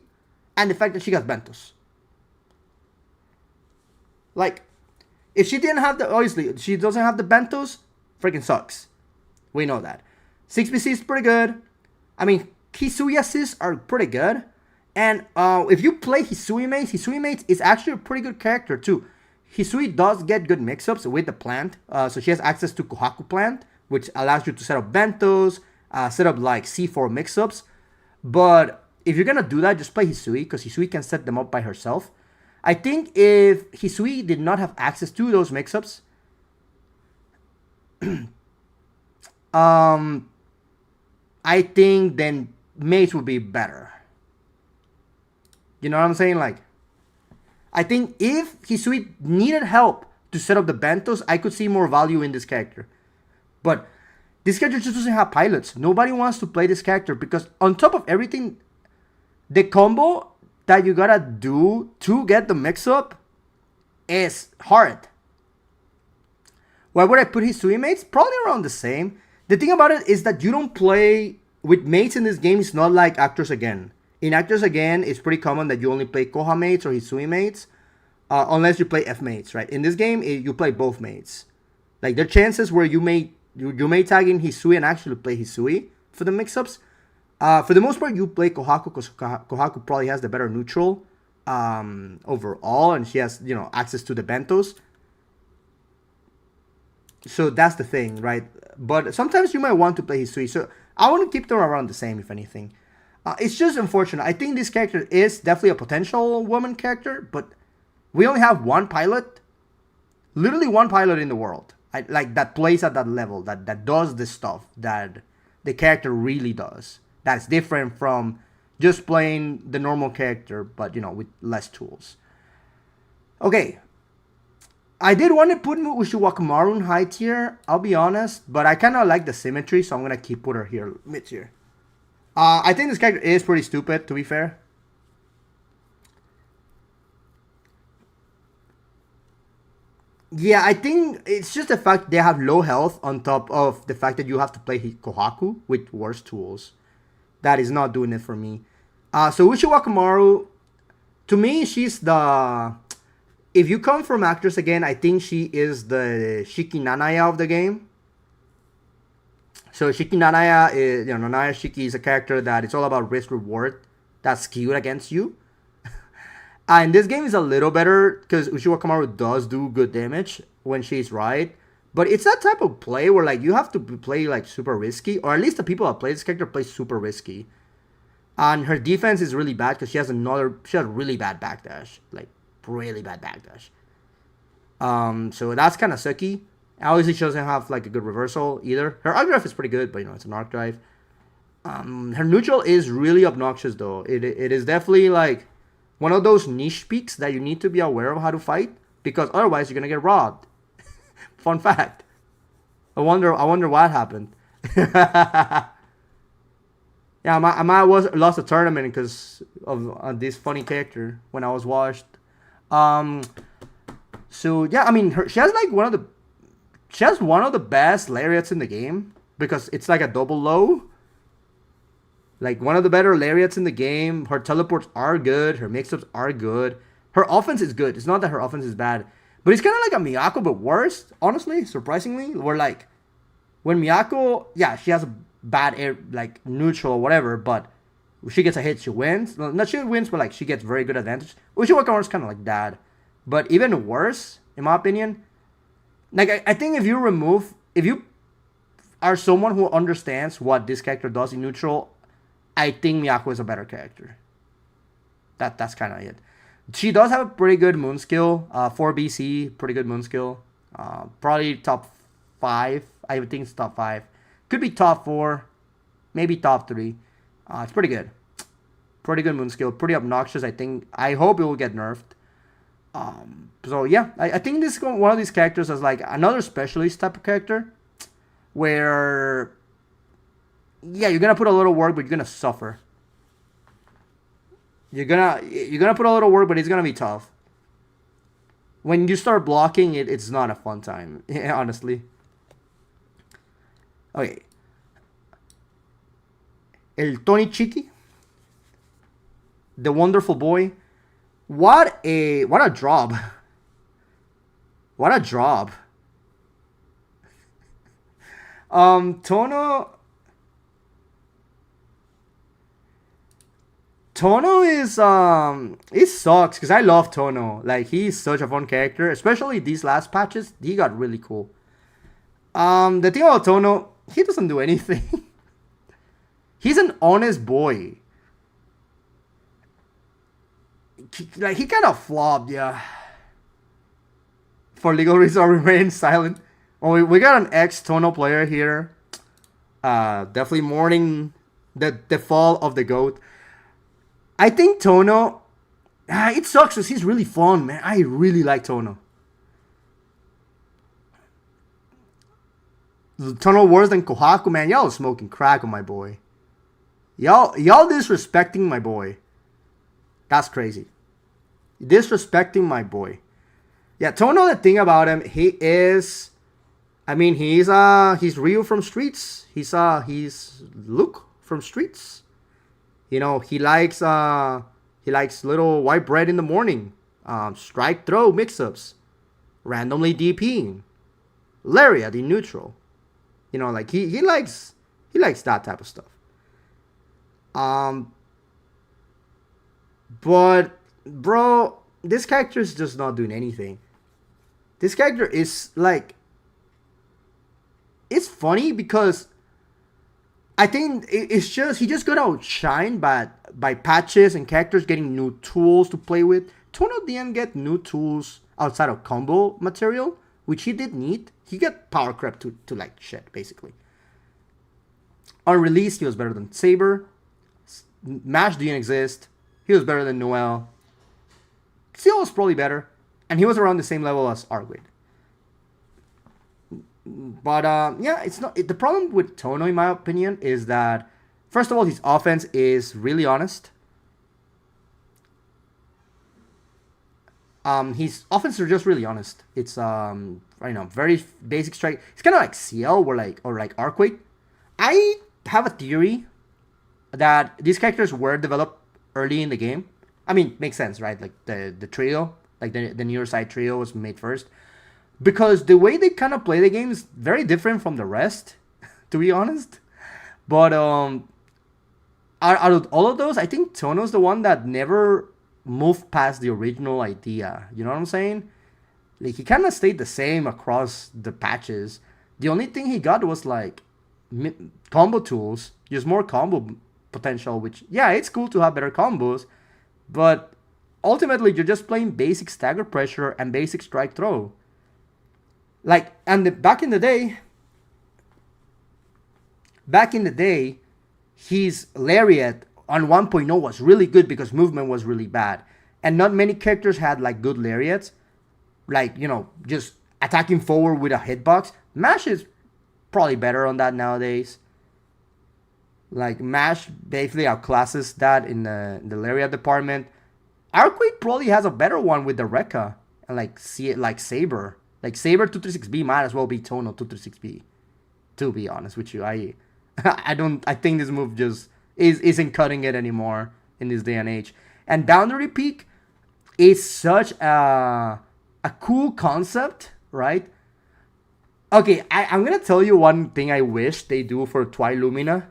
and the fact that she got Bentos. Like, if she didn't have the, obviously, she doesn't have the Bentos, freaking sucks. We know that. 6 BC is pretty good. I mean, Hizui assists are pretty good. And if you play Hizui Maids is actually a pretty good character too. Hizui does get good mix-ups with the plant. So she has access to Kohaku plant, which allows you to set up Bentos, set up like C4 mix-ups. But if you're going to do that, just play Hizui, because Hizui can set them up by herself. I think if Hizui did not have access to those mix-ups, I think then Maids would be better. You know what I'm saying? Like, I think if Hizui needed help to set up the Bentos, I could see more value in this character. But this character just doesn't have pilots. Nobody wants to play this character because on top of everything, the combo that you gotta do to get the mix-up is hard. Why would I put Hizui Maids? Probably around the same. The thing about it is that you don't play with mates in this game. It's not like Actors Again. In Actors Again, it's pretty common that you only play Koha Maids or Hizui Maids, unless you play F Maids, right? In this game, you play both Maids. Like, there are chances where you may tag in Hizui and actually play Hizui for the mix-ups. For the most part, you play Kohaku because Kohaku probably has the better neutral overall, and she has, access to the Bentos. So that's the thing, right? But sometimes you might want to play Hizui. So I want to keep them around the same, if anything. It's just unfortunate. I think this character is definitely a potential woman character, but we only have one pilot. Literally one pilot in the world. That plays at that level, that does this stuff that the character really does. That's different from just playing the normal character, but, with less tools. Okay. I did want to put Ushiwakamaru in high tier, I'll be honest, but I kind of like the symmetry, so I'm going to put her here mid tier. I think this character is pretty stupid, to be fair. Yeah, I think it's just the fact they have low health on top of the fact that you have to play Kohaku with worse tools. That is not doing it for me. So Ushiwakamaru, to me, she's the... If you come from Actors Again, I think she is the Shiki Nanaya of the game. So Shiki Nanaya is, Nanaya Shiki is a character that it's all about risk-reward that's skewed against you. And this game is a little better because Ushiwakamaru does do good damage when she's right. But it's that type of play where, like, you have to play, like, super risky. Or at least the people that play this character play super risky. And her defense is really bad because she has really bad backdash. Like, really bad backdash. So that's kind of sucky. Obviously, she doesn't have like a good reversal either. Her arc drive is pretty good, but it's an arc drive. Her neutral is really obnoxious though. It is definitely like one of those niche peaks that you need to be aware of how to fight, because otherwise you're gonna get robbed. Fun fact. I wonder what happened. Yeah, I might lost a tournament because of this funny character when I was washed. So yeah, I mean, she has like one of the best lariats in the game, because it's like a double low. Like one of the better lariats in the game. Her teleports are good. Her mix-ups are good. Her offense is good. It's not that her offense is bad, but it's kind of like a Miyako, but worse. Honestly, surprisingly, where like when Miyako, yeah, she has a bad air, like neutral or whatever, but she gets a hit, she wins. Not she wins, but like she gets very good advantage. Uchiwaka is kind of like that, but even worse, in my opinion. Like I think if you are someone who understands what this character does in neutral, I think Miyako is a better character. That's kind of it. She does have a pretty good moon skill, 4BC, pretty good moon skill. Probably top 5. I would think it's top 5. Could be top 4, maybe top 3. It's pretty good. Pretty good moon skill, pretty obnoxious. I hope it will get nerfed. So yeah, I think this is one of these characters as like another specialist type of character, where yeah, you're gonna put a little work, but you're gonna suffer. You're gonna put a little work, but it's gonna be tough. When you start blocking it, it's not a fun time, honestly. Okay. El Tony Chiqui, the wonderful boy. What a drop. What a drop. Tono is it sucks because I love Tono. Like, he's such a fun character, especially these last patches. He got really cool. The thing about Tono, he doesn't do anything. He's an honest boy. He kind of flopped, yeah. For legal reasons, I'll remain silent. Oh, we got an ex-Tono player here. Definitely mourning the fall of the GOAT. I think Tono, it sucks because he's really fun, man. I really like Tono. Tono worse than Kohaku, man. Y'all smoking crack on my boy. Y'all disrespecting my boy. That's crazy. Disrespecting my boy. Yeah, Tono, the thing about him, he's Ryu from Streets. He's Luke from Streets. You know, he likes little white bread in the morning. Strike throw mix-ups. Randomly DPing. Lariat in neutral. You know, like he likes that type of stuff. But bro, this character is just not doing anything. This character is like, it's funny because I think it's just he just got outshined by patches and characters getting new tools to play with. Tono didn't get new tools outside of combo material, which he did need. He got power crept to like shit, basically. On release, he was better than Saber. Mash didn't exist. He was better than Noel. Ciel was probably better. And he was around the same level as Arc. But yeah, it's not. The problem with Tono, in my opinion, is that first of all, his offense is really honest. His offenses are just really honest. It's very basic strike. It's kind of like Ciel or like Arc. I have a theory that these characters were developed early in the game. I mean, makes sense, right? Like the trio, like the near side trio was made first. Because the way they kind of play the game is very different from the rest, to be honest. But out of all of those, I think Tono's the one that never moved past the original idea. You know what I'm saying? Like, he kind of stayed the same across the patches. The only thing he got was like combo tools, just more combo potential, which, yeah, it's cool to have better combos, but ultimately you're just playing basic stagger pressure and basic strike throw. Like, and back in the day, his lariat on 1.0 was really good because movement was really bad. And not many characters had like good lariats. Like, you know, just attacking forward with a hitbox. Mash is probably better on that nowadays. Like, Mash basically outclasses that in the lariat department. Arcade probably has a better one with the Rekka. And like, see it like Saber. Like, Saber 236B might as well be Tono 236B. To be honest with you, I think this move just isn't cutting it anymore in this day and age. And Boundary Peak is such a cool concept, right? Okay, I'm gonna tell you one thing I wish they do for Twi-Lumina.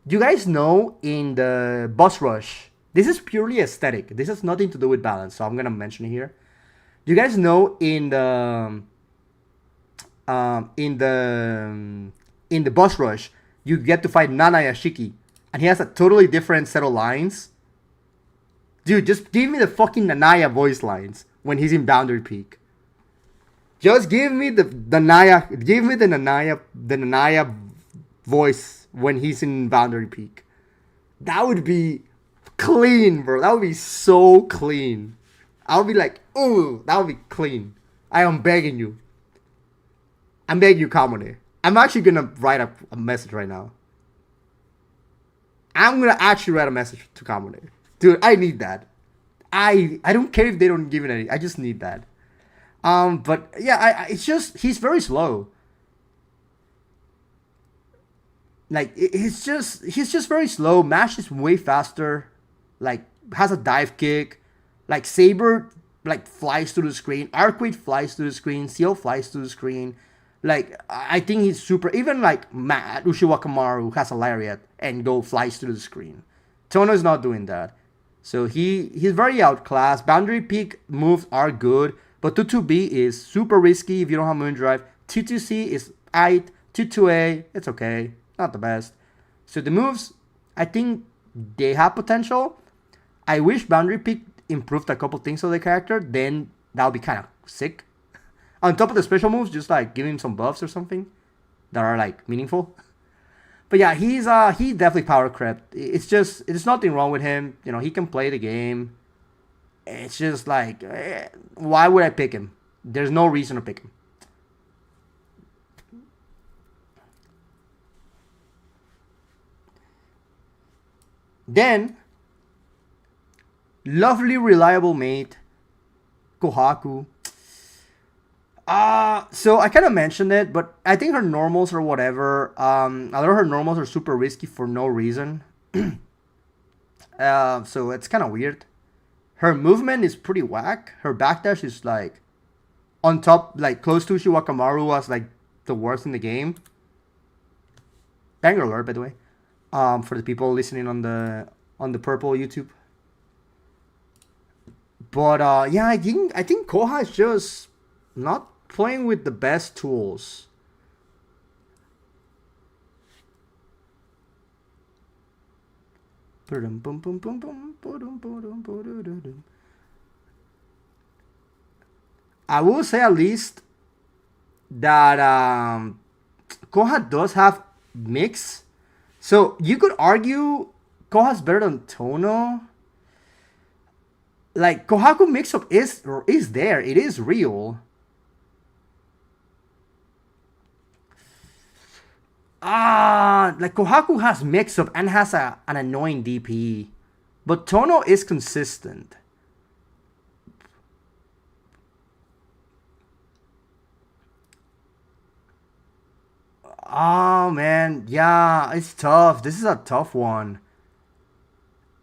You guys know in the boss rush, this is purely aesthetic. This has nothing to do with balance, so I'm gonna mention it here. You guys know in the boss rush, you get to fight Nana Yashiki, and he has a totally different set of lines. Dude, just give me the fucking Nanaya voice lines when he's in Boundary Peak. Just give me the Nanaya voice when he's in Boundary Peak. That would be clean, bro. That would be so clean. I would be like, ooh, that would be clean. I am begging you. I'm begging you, Kamone. I'm actually gonna write a message right now. I'm gonna actually write a message to Kamone. Dude, I need that. I don't care if they don't give it any. I just need that. But yeah, it's just he's very slow. Like he's just very slow. Mash is way faster. Like has a dive kick. Like Saber like flies through the screen. Arcade flies through the screen. Ciel flies through the screen. Like I think he's super. Even like Ushiwakamaru has a lariat and flies through the screen. Tono is not doing that. So he's very outclassed. Boundary Peak moves are good, but 2-2B is super risky if you don't have Moondrive. 2-2C is aight. 2-2A, it's okay. Not the best. So the moves, I think they have potential. I wish Boundary Peak improved a couple things of the character. Then that would be kind of sick. On top of the special moves, just like giving him some buffs or something that are like meaningful. But yeah, he's definitely power crept. It's nothing wrong with him. You know, he can play the game. It's just like, why would I pick him? There's no reason to pick him. Then, lovely, reliable mate, Kohaku. So I kind of mentioned it, but I think her normals or whatever, although her normals are super risky for no reason. So it's kind of weird. Her movement is pretty whack. Her backdash is like on top, like close to Ushiwakamaru was like the worst in the game. Banger alert, by the way. For the people listening on the purple YouTube. But yeah, I think Koha is just not playing with the best tools. I will say at least that Koha does have mix. So you could argue Koha's better than Tono. Like Kohaku mix-up is there. It is real. Like Kohaku has mix-up and has an annoying DP. But Tono is consistent. Oh man, yeah, it's tough. This is a tough one.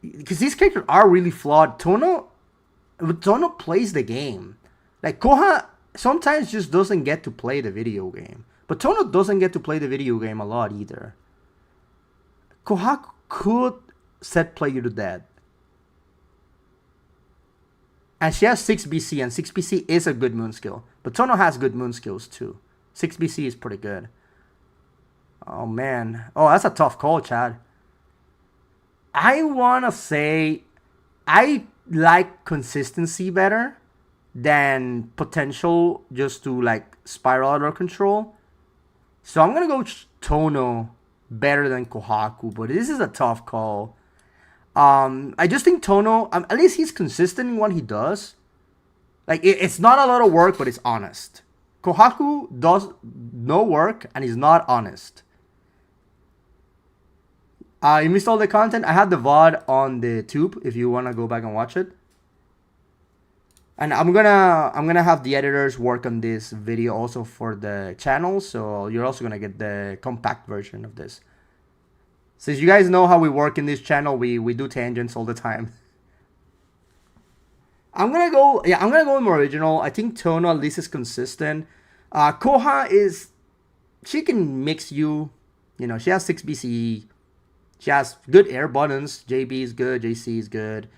Because these characters are really flawed. Tono plays the game. Like Koha sometimes just doesn't get to play the video game. But Tono doesn't get to play the video game a lot either. Kohaku could set play you to death. And she has 6 BC, and 6 BC is a good moon skill. But Tono has good moon skills too. 6 BC is pretty good. Oh man. Oh, that's a tough call, Chad. I want to say... like consistency better than potential just to like spiral out of control. So I'm gonna go Tono better than Kohaku, but this is a tough call. I just think Tono, at least he's consistent in what he does. Like, it's not a lot of work, but it's honest. Kohaku does no work, and he's not honest. You missed all the content. I had the VOD on the tube if you want to go back and watch it. And I'm gonna have the editors work on this video also for the channel, so you're also gonna get the compact version of this. Since you guys know how we work in this channel, we do tangents all the time. I'm gonna go with more original. I think Tono at least is consistent. Koha she can mix you. You know, she has 6 BCE. She has good air buttons. JB is good. JC is good.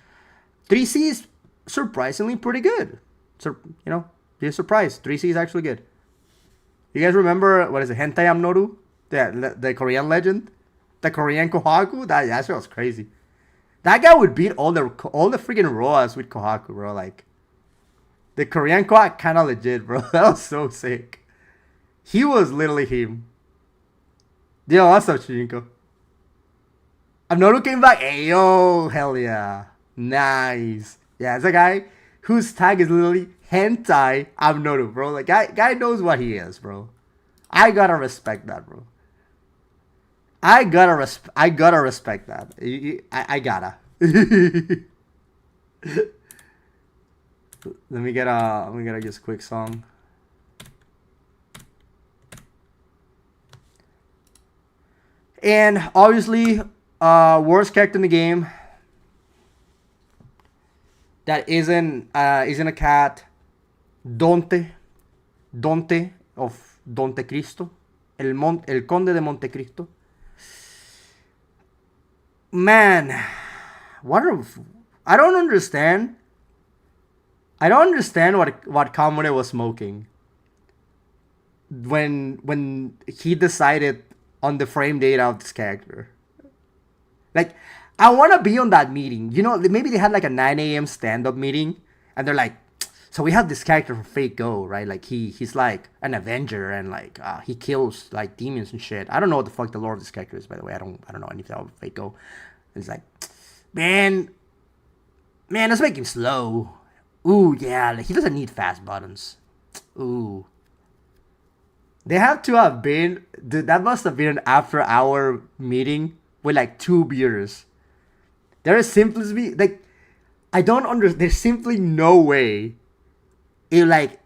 3C is surprisingly pretty good. So, you know, be surprised. 3C is actually good. You guys remember, what is it, Hentai Amnoru? The Korean legend? The Korean Kohaku? That shit was crazy. That guy would beat all the freaking Roas with Kohaku, bro. Like, the Korean Kohaku kind of legit, bro. That was so sick. He was literally him. Yo, what's up, Shinko? Amnoru came back. Hey, yo, hell yeah. Nice. Yeah, it's a guy whose tag is literally Hentai Amnoru, bro. Like, guy knows what he is, bro. I gotta respect that, bro. I gotta respect that. I gotta. Let me get a just quick song. And obviously, worst character in the game that isn't a cat. Dante of Dante Cristo, el Conde de Monte Cristo. Man, I don't understand. I don't understand what Kamure was smoking when he decided on the frame data of this character. Like, I want to be on that meeting. You know, maybe they had like a 9 a.m. stand-up meeting, and they're like, so we have this character from Fate Go, right? Like, he's like an Avenger, and like he kills like demons and shit. I don't know what the fuck the lore of this character is, by the way. I don't know anything about Fate Go. It's like, man, let's make him slow. Ooh, yeah, like, he doesn't need fast buttons. Ooh. They have to have been, dude, that must have been an after-hour meeting with like 2 beers. There is simply, like, I don't understand. There's simply no way. If, like,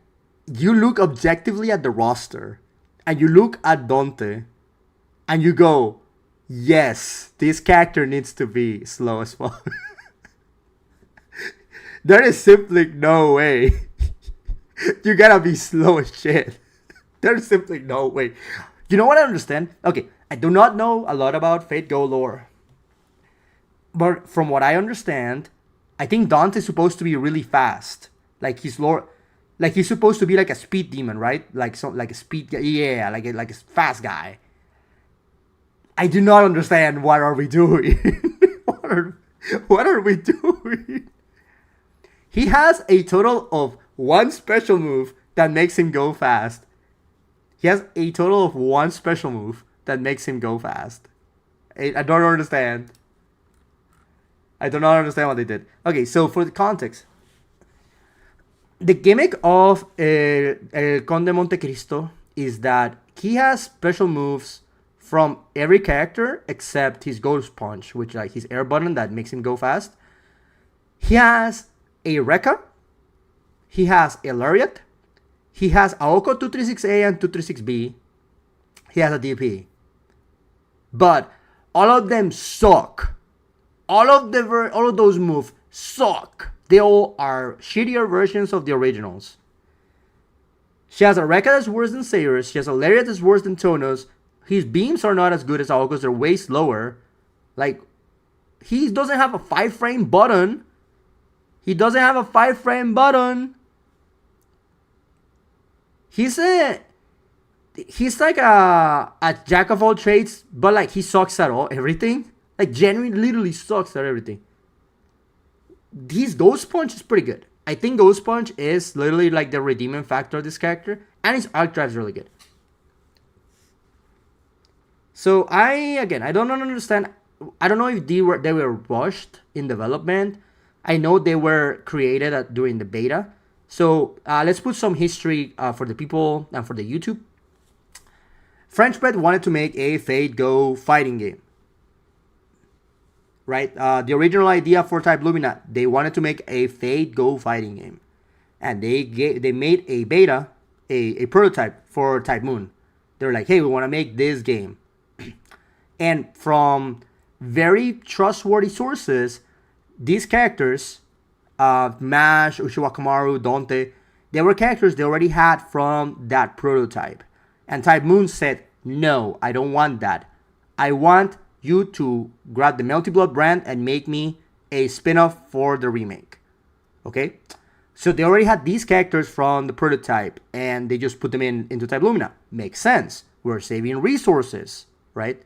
you look objectively at the roster, and you look at Dante, and you go, yes, this character needs to be slow as fuck. There is simply no way. You gotta be slow as shit. There's simply no way. You know what I understand? Okay, I do not know a lot about Fate Go lore. But from what I understand, I think Dante's supposed to be really fast. Like, his lore, like, he's supposed to be like a speed demon, right? Like a speed guy. Yeah, like a fast guy. I do not understand what are we doing. what are we doing? He has a total of 1 special move that makes him go fast. He has a total of 1 special move that makes him go fast. I don't understand. I do not understand what they did. Okay, so for the context. The gimmick of El Conde Monte Cristo is that he has special moves from every character except his Ghost Punch, which like his air button that makes him go fast. He has a Rekka. He has a Lariat. He has Aoko 236A and 236B. He has a DP. But all of them suck. All of those moves suck. They all are shittier versions of the originals. She has a Rekka that's worse than Saber's. She has a Lariat that's worse than Tono's. His beams are not as good as Aoko's. They're way slower. Like, he doesn't have a 5-frame button. He's like a jack of all trades, but like he sucks at everything. Like, genuinely, literally sucks at everything. his Ghost Punch is pretty good. I think Ghost Punch is literally like the redeeming factor of this character, and his arc drive is really good. So I don't understand. I don't know if they were rushed in development. I know they were created during the beta. So let's put some history for the people and for the YouTube. French Bread wanted to make a Fate Go fighting game. Right? The original idea for Twi-Lumina, they wanted to make a Fate Go fighting game. And they made a beta, a prototype for Type Moon. They're like, hey, we want to make this game. And from very trustworthy sources, these characters, Mash, Ushiwakamaru, Dante, they were characters they already had from that prototype. And Type Moon said, no, I don't want that. I want you to grab the Melty Blood brand and make me a spin-off for the remake. Okay? So they already had these characters from the prototype, and they just put them into Twi-Lumina. Makes sense. We're saving resources, right?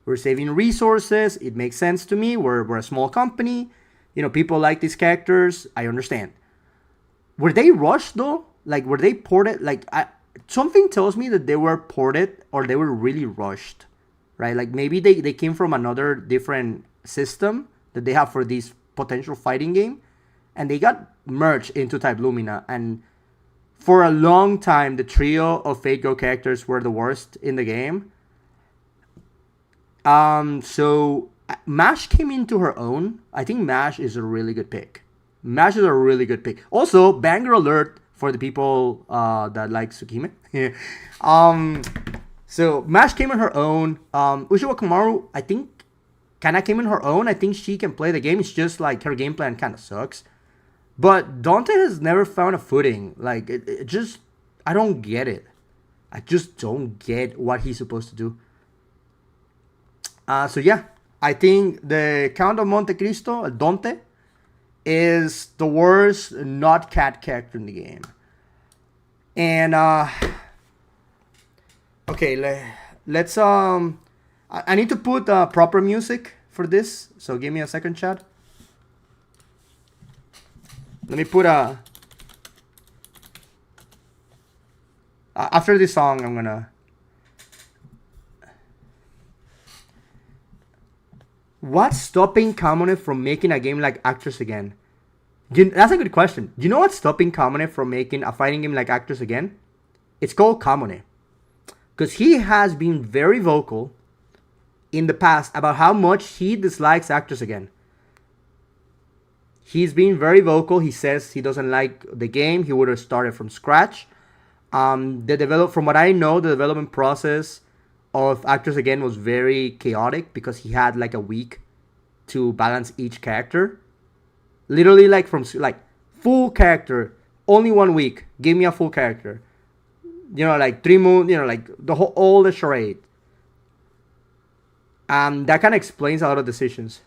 We're saving resources. It makes sense to me. We're a small company. You know, people like these characters. I understand. Were they rushed though? Like, were they ported? Like, something tells me that they were ported or they were really rushed, right? Like, maybe they came from another different system that they have for this potential fighting game, and they got merged into Twi-Lumina. And for a long time, the trio of Fate Go characters were the worst in the game. So Mash came into her own. I think Mash is a really good pick. Mash is a really good pick. Also, banger alert for the people that like Tsukime. So Mash came in her own. Ushiwa Kamaru, I think, kinda came in her own. I think she can play the game. It's just like her game plan kind of sucks. But Dante has never found a footing. Like, it just, I don't get it. I just don't get what he's supposed to do. So yeah, I think the Count of Monte Cristo, Dante, is the worst not cat character in the game. And okay, let's I need to put proper music for this, so give me a second, chat. Let me put after this song, I'm gonna. What's stopping Kamone from making a game like Actors Again? That's a good question. You know what's stopping Kamone from making a fighting game like Actors Again? It's called Kamone. Because he has been very vocal in the past about how much he dislikes Actors Again. He's been very vocal. He says he doesn't like the game. He would have started from scratch. From what I know, the development process of Actors Again was very chaotic because he had like a week to balance each character. Literally, like from like full character, only 1 week. Give me a full character. You know, like 3 moon. You know, like all the charade. That kind of explains a lot of decisions.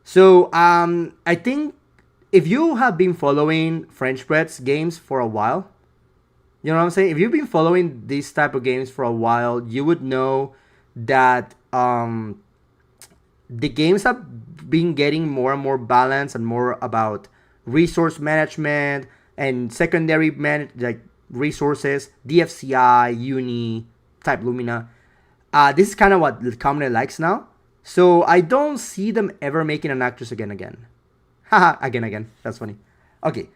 So I think if you have been following French Bread's games for a while, you know what I'm saying? If you've been following these type of games for a while, you would know that the games have been getting more and more balanced and more about resource management and secondary like resources, DFCI, Uni, Twi-Lumina. This is kind of what the community likes now. So I don't see them ever making an Actors Again. Haha, again. That's funny. Okay.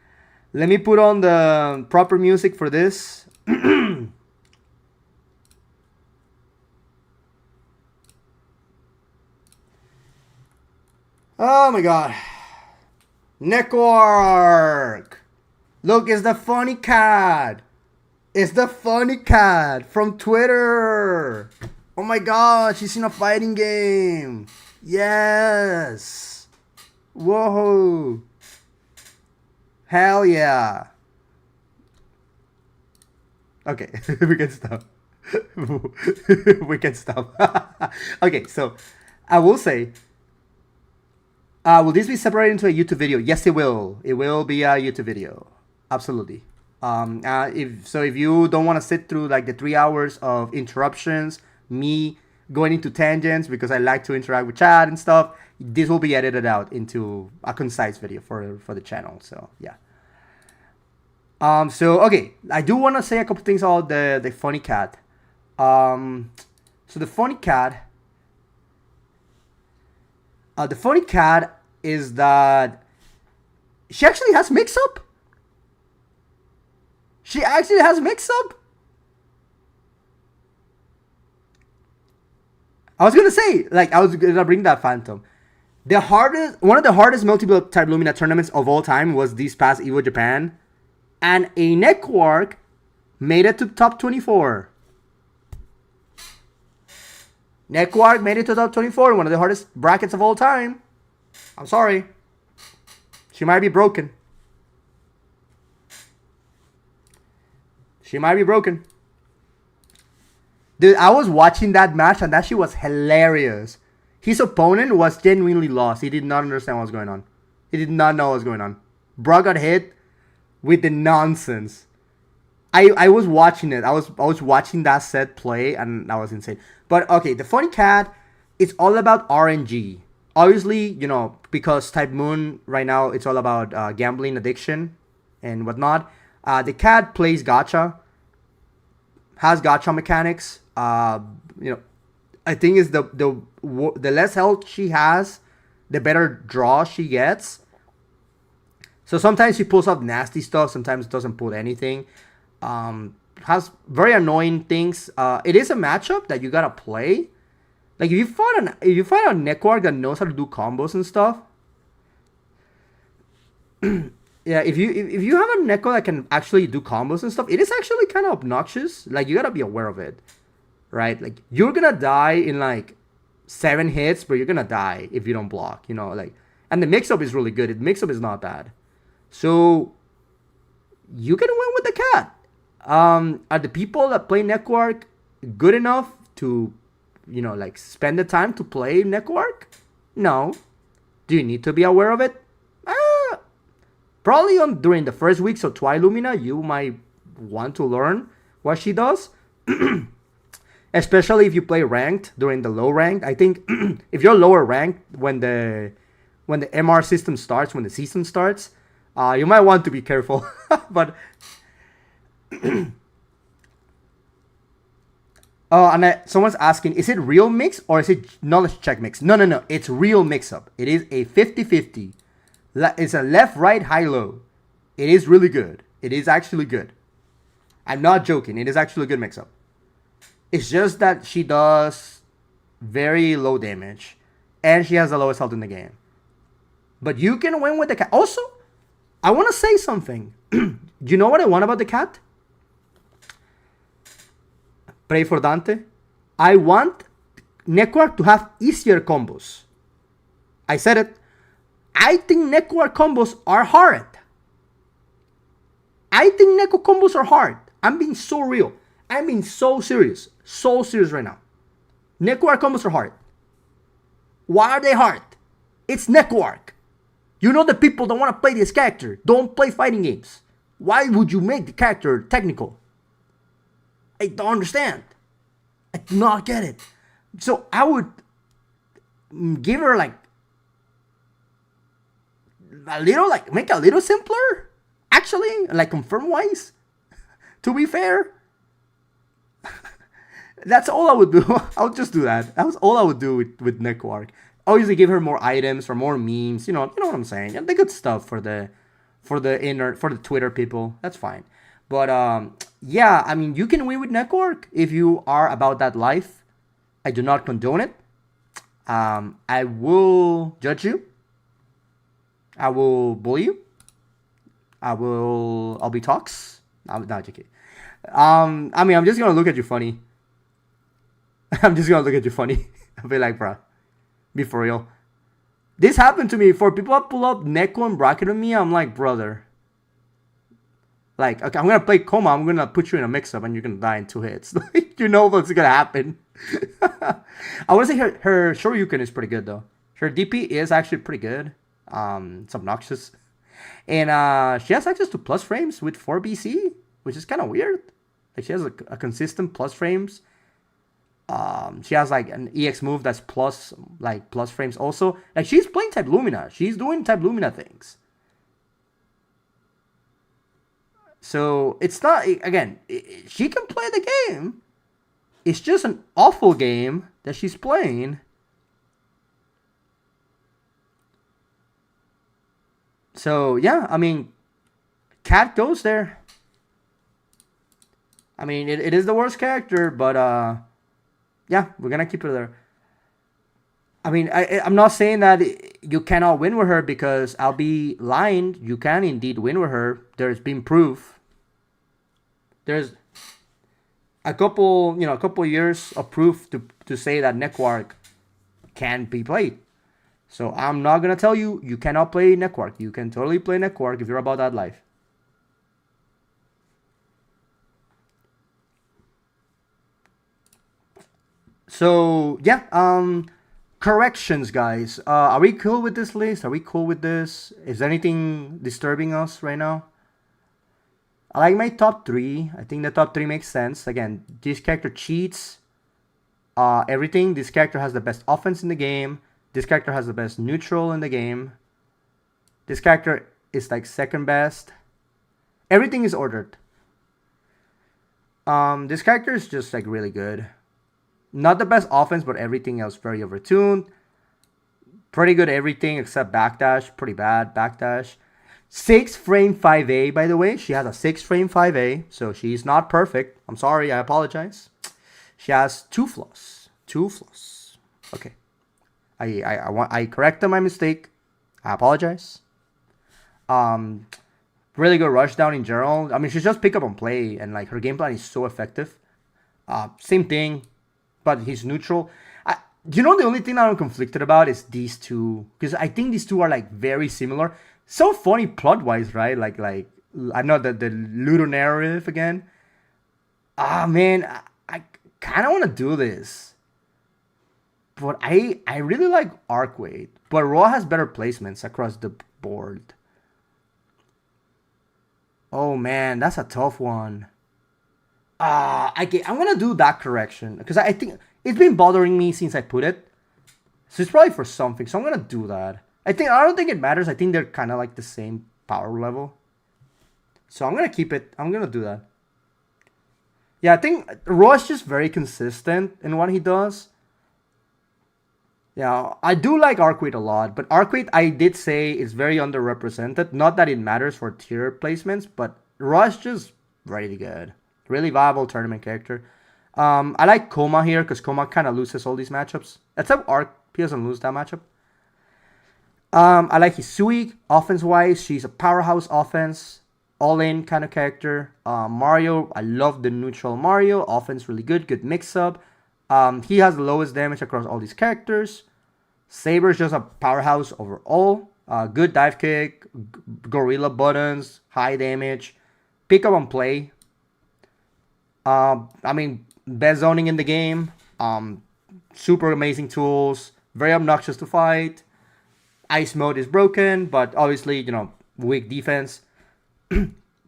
Let me put on the proper music for this. Oh my god. Neco Arc. Look, it's the funny cat. It's the funny cat from Twitter. Oh my god, she's in a fighting game. Yes. Whoa. Hell yeah. Okay, we can stop. We can stop. Okay, so I will say, will this be separated into a YouTube video? Yes, it will. It will be a YouTube video. Absolutely. If you don't want to sit through like the 3 hours of interruptions, me going into tangents because I like to interact with chat and stuff. This will be edited out into a concise video for the channel. So yeah. So okay, I do want to say a couple things about the funny cat. So the funny cat is that she actually has mix-up. She actually has mix-up. I was gonna say, like, I was gonna bring that Phantom. One of the hardest multiple Twi-Lumina tournaments of all time was this past Evo Japan, and a Neco Arc made it to top 24. Neco Arc made it to top 24, one of the hardest brackets of all time. I'm sorry. She might be broken. She might be broken. Dude, I was watching that match and that shit was hilarious. His opponent was genuinely lost. He did not understand what was going on. He did not know what was going on. Bro got hit with the nonsense. I was watching it. I was watching that set play and that was insane. But okay, the funny cat, it's all about RNG. Obviously, you know, because Type Moon right now, it's all about gambling addiction and whatnot. The cat plays gacha, has gacha mechanics. You know, I think is the less health she has, the better draw she gets. So sometimes she pulls off nasty stuff, sometimes doesn't pull anything. Has very annoying things. It is a matchup that you gotta play. Like if you find a Neco Arc that knows how to do combos and stuff. Yeah, if you have a Neco that can actually do combos and stuff, it is actually kind of obnoxious. Like you gotta be aware of it, right? Like you're gonna die in like 7 hits, but you're gonna die if you don't block. You know, like, and the mix-up is really good. The mix-up is not bad, so you can win with the cat. Are the people that play Neco Arc good enough to, you know, like spend the time to play Neco Arc? No. Do you need to be aware of it? Probably during the first weeks of Twi-Lumina, you might want to learn what she does. Especially if you play ranked during the low ranked. I think if you're lower ranked when the MR system starts, when the season starts, you might want to be careful. But and someone's asking, is it real mix or is it knowledge check mix? No. It's real mix-up. It is a 50-50. It's a left, right, high, low. It is really good. It is actually good. I'm not joking. It is actually a good mix-up. It's just that she does very low damage. And she has the lowest health in the game. But you can win with the cat. Also, I want to say something. Do you know what I want about the cat? Pray for Dante. I want Neco Arc to have easier combos. I said it. I think Neco Arc combos are hard. I think Neco combos are hard. I'm being so real. I'm being so serious. So serious right now. Neco Arc combos are hard. Why are they hard? It's Neco Arc. You know the people that want to play this character don't play fighting games. Why would you make the character technical? I don't understand. I do not get it. So I would give her like a little, like make it a little simpler. Actually, like confirm wise. To be fair. That's all I would do. I would just do that. That was all I would do with Neco Arc. Obviously give her more items for more memes. You know what I'm saying? The good stuff for the Twitter people. That's fine. But yeah, I mean, you can win with Neco Arc if you are about that life. I do not condone it. I will judge you. I will bully you. I'll be talks. I'm not joking. I mean, I'm just gonna look at you funny. I'm just gonna look at you funny. I'll be like, bruh, be for real. This happened to me. For people that pull up Neco and bracket on me, I'm like, brother. Like, okay, I'm gonna play Koma. I'm gonna put you in a mix-up and you're gonna die in 2 hits. You know what's gonna happen. I wanna say her Shoryuken is pretty good though. Her DP is actually pretty good. It's obnoxious. And she has access to plus frames with 4 BC, which is kind of weird. Like she has a consistent plus frames. She has like an EX move that's plus frames also. Like she's playing Twi-Lumina. She's doing Twi-Lumina things. So it's not, again, she can play the game. It's just an awful game that she's playing. So yeah, I mean, Cat goes there. I mean, it is the worst character, but yeah, we're gonna keep her there. I mean, I'm not saying that you cannot win with her, because I'll be lying. You can indeed win with her. There's been proof. There's a couple years of proof to say that Neco Arc can be played. So I'm not gonna tell you cannot play Neco Arc. You can totally play Neco Arc if you're about that life. So yeah, corrections, guys. Are we cool with this list? Are we cool with this? Is anything disturbing us right now? I like my top 3. I think the top 3 makes sense. Again, this character cheats everything. This character has the best offense in the game. This character has the best neutral in the game. This character is like second best. Everything is ordered. This character is just like really good. Not the best offense, but everything else very overtuned. Pretty good everything except backdash. Pretty bad backdash. 6 frame 5A, by the way. She has a 6 frame 5A, so she's not perfect. I'm sorry, I apologize. She has 2 flaws. 2 flaws. Okay. I corrected my mistake. I apologize. Really good rush down in general. I mean, she's just pick up and play, and like her game plan is so effective. Same thing, but he's neutral. You know, the only thing I'm conflicted about is these two, because I think these two are like very similar. So funny plot wise, right? Like I know that the Ludo narrative again. Man, I kind of want to do this, but I really like Arcwade, but Raw has better placements across the board. Oh man, that's a tough one. I'm gonna do that correction because I think it's been bothering me since I put it. So it's probably for something. So I'm gonna do that. I don't think it matters. I think they're kind of like the same power level. So I'm gonna keep it. I'm gonna do that. Yeah, I think Raw is just very consistent in what he does. Yeah, I do like Arcwade a lot, but Arcwade I did say is very underrepresented. Not that it matters for tier placements, but Raw is just really good. Really viable tournament character. I like Koma here because Koma kind of loses all these matchups. Except Arc, he doesn't lose that matchup. I like Hizui. Offense-wise, she's a powerhouse offense. All-in kind of character. Mario, I love the neutral Mario. Offense really good. Good mix-up. He has the lowest damage across all these characters. Saber is just a powerhouse overall. Good dive kick. Gorilla buttons. High damage. Pick up and play. I mean, best zoning in the game. Super amazing tools. Very obnoxious to fight. Ice mode is broken, but obviously, weak defense.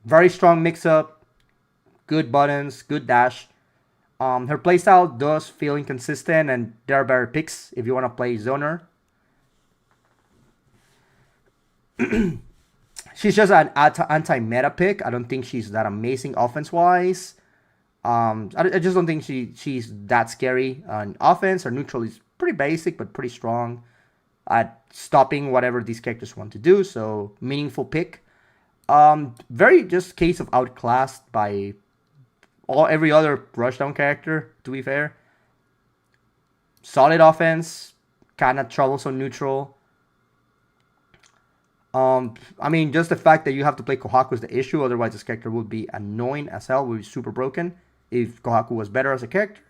Very strong mix-up. Good buttons. Good dash. Her playstyle does feel inconsistent, and there are better picks if you want to play zoner. She's just an anti-meta pick. I don't think she's that amazing offense-wise. I just don't think she's that scary on offense. Her neutral is pretty basic, but pretty strong at stopping whatever these characters want to do. So, meaningful pick. Very just case of outclassed by every other rushdown character, to be fair. Solid offense, kind of troublesome neutral. I mean, just the fact that you have to play Kohaku is the issue. Otherwise, this character would be annoying as hell. Would be super broken if Kohaku was better as a character.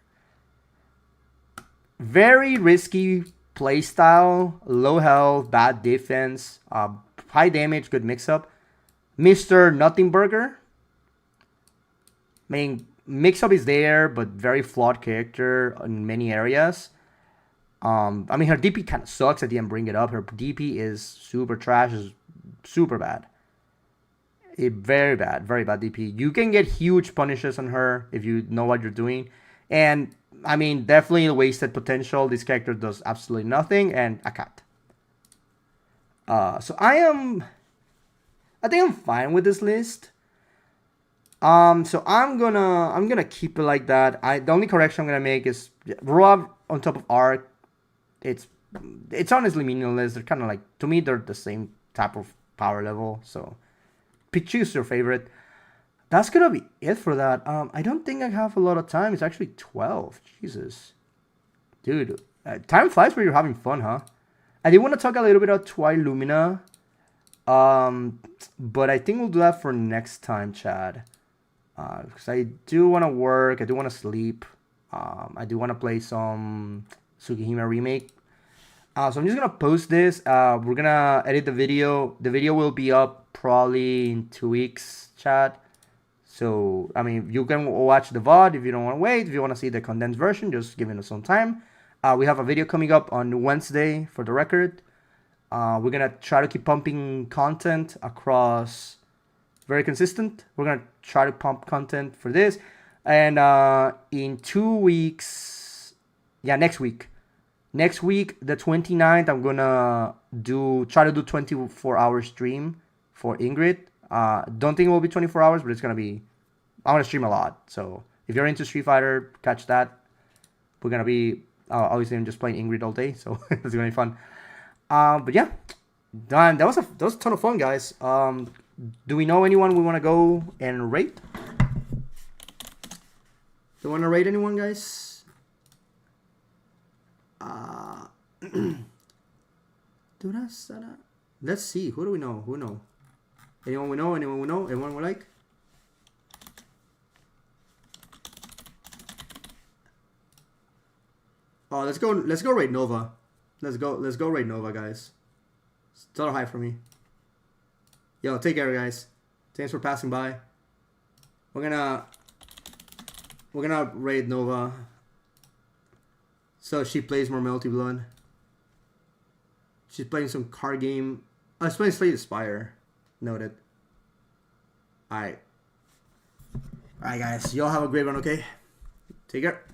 Very risky playstyle, low health, bad defense, high damage, good mix-up. Mr. Nothing Burger. I mean, mix-up is there, but very flawed character in many areas. I mean, her DP kind of sucks. I didn't bring it up. Her DP is super trash. Is super bad. Very bad. Very bad DP. You can get huge punishes on her if you know what you're doing. And I mean, definitely wasted potential. This character does absolutely nothing, and a cat. So I think I'm fine with this list. So I'm gonna keep it like that. The only correction I'm gonna make is Vlov on top of Arc. It's honestly meaningless. They're kind of like, to me, they're the same type of power level. So choose your favorite. That's gonna be it for that. I don't think I have a lot of time. It's actually 12. Jesus, dude, time flies when you're having fun, huh? I did want to talk a little bit about Twi-Lumina, but I think we'll do that for next time, Chad. Because I do want to work. I do want to sleep. I do want to play some Tsukihime remake. So I'm just gonna post this. We're gonna edit the video. The video will be up probably in 2 weeks, Chad. So, I mean, you can watch the VOD if you don't want to wait. If you want to see the condensed version, just give it some time. We have a video coming up on Wednesday for the record. We're going to try to keep pumping content across, very consistent. We're going to try to pump content for this. And in 2 weeks, next week, the 29th, I'm going to try to do 24-hour stream for Ingrid. Don't think it will be 24 hours, but it's going to be, I'm going to stream a lot. So if you're into Street Fighter, catch that. We're going to be, obviously I'm just playing Ingrid all day, so it's going to be fun. But yeah, done. That was a ton of fun, guys. Do we know anyone we want to go and rate? Do you want to rate anyone, guys? Let's see. Who do we know? Who know? Anyone we know? Anyone we know? Anyone we like? Oh, let's go rate Nova. Let's go rate Nova, guys. It's total high for me. Yo, take care, guys. Thanks for passing by. We're gonna rate Nova. So she plays more Melty Blood. She's playing some card game. Oh, she's playing Slay the Spire. Noted. Alright. Alright, guys. Y'all have a great one, okay? Take care.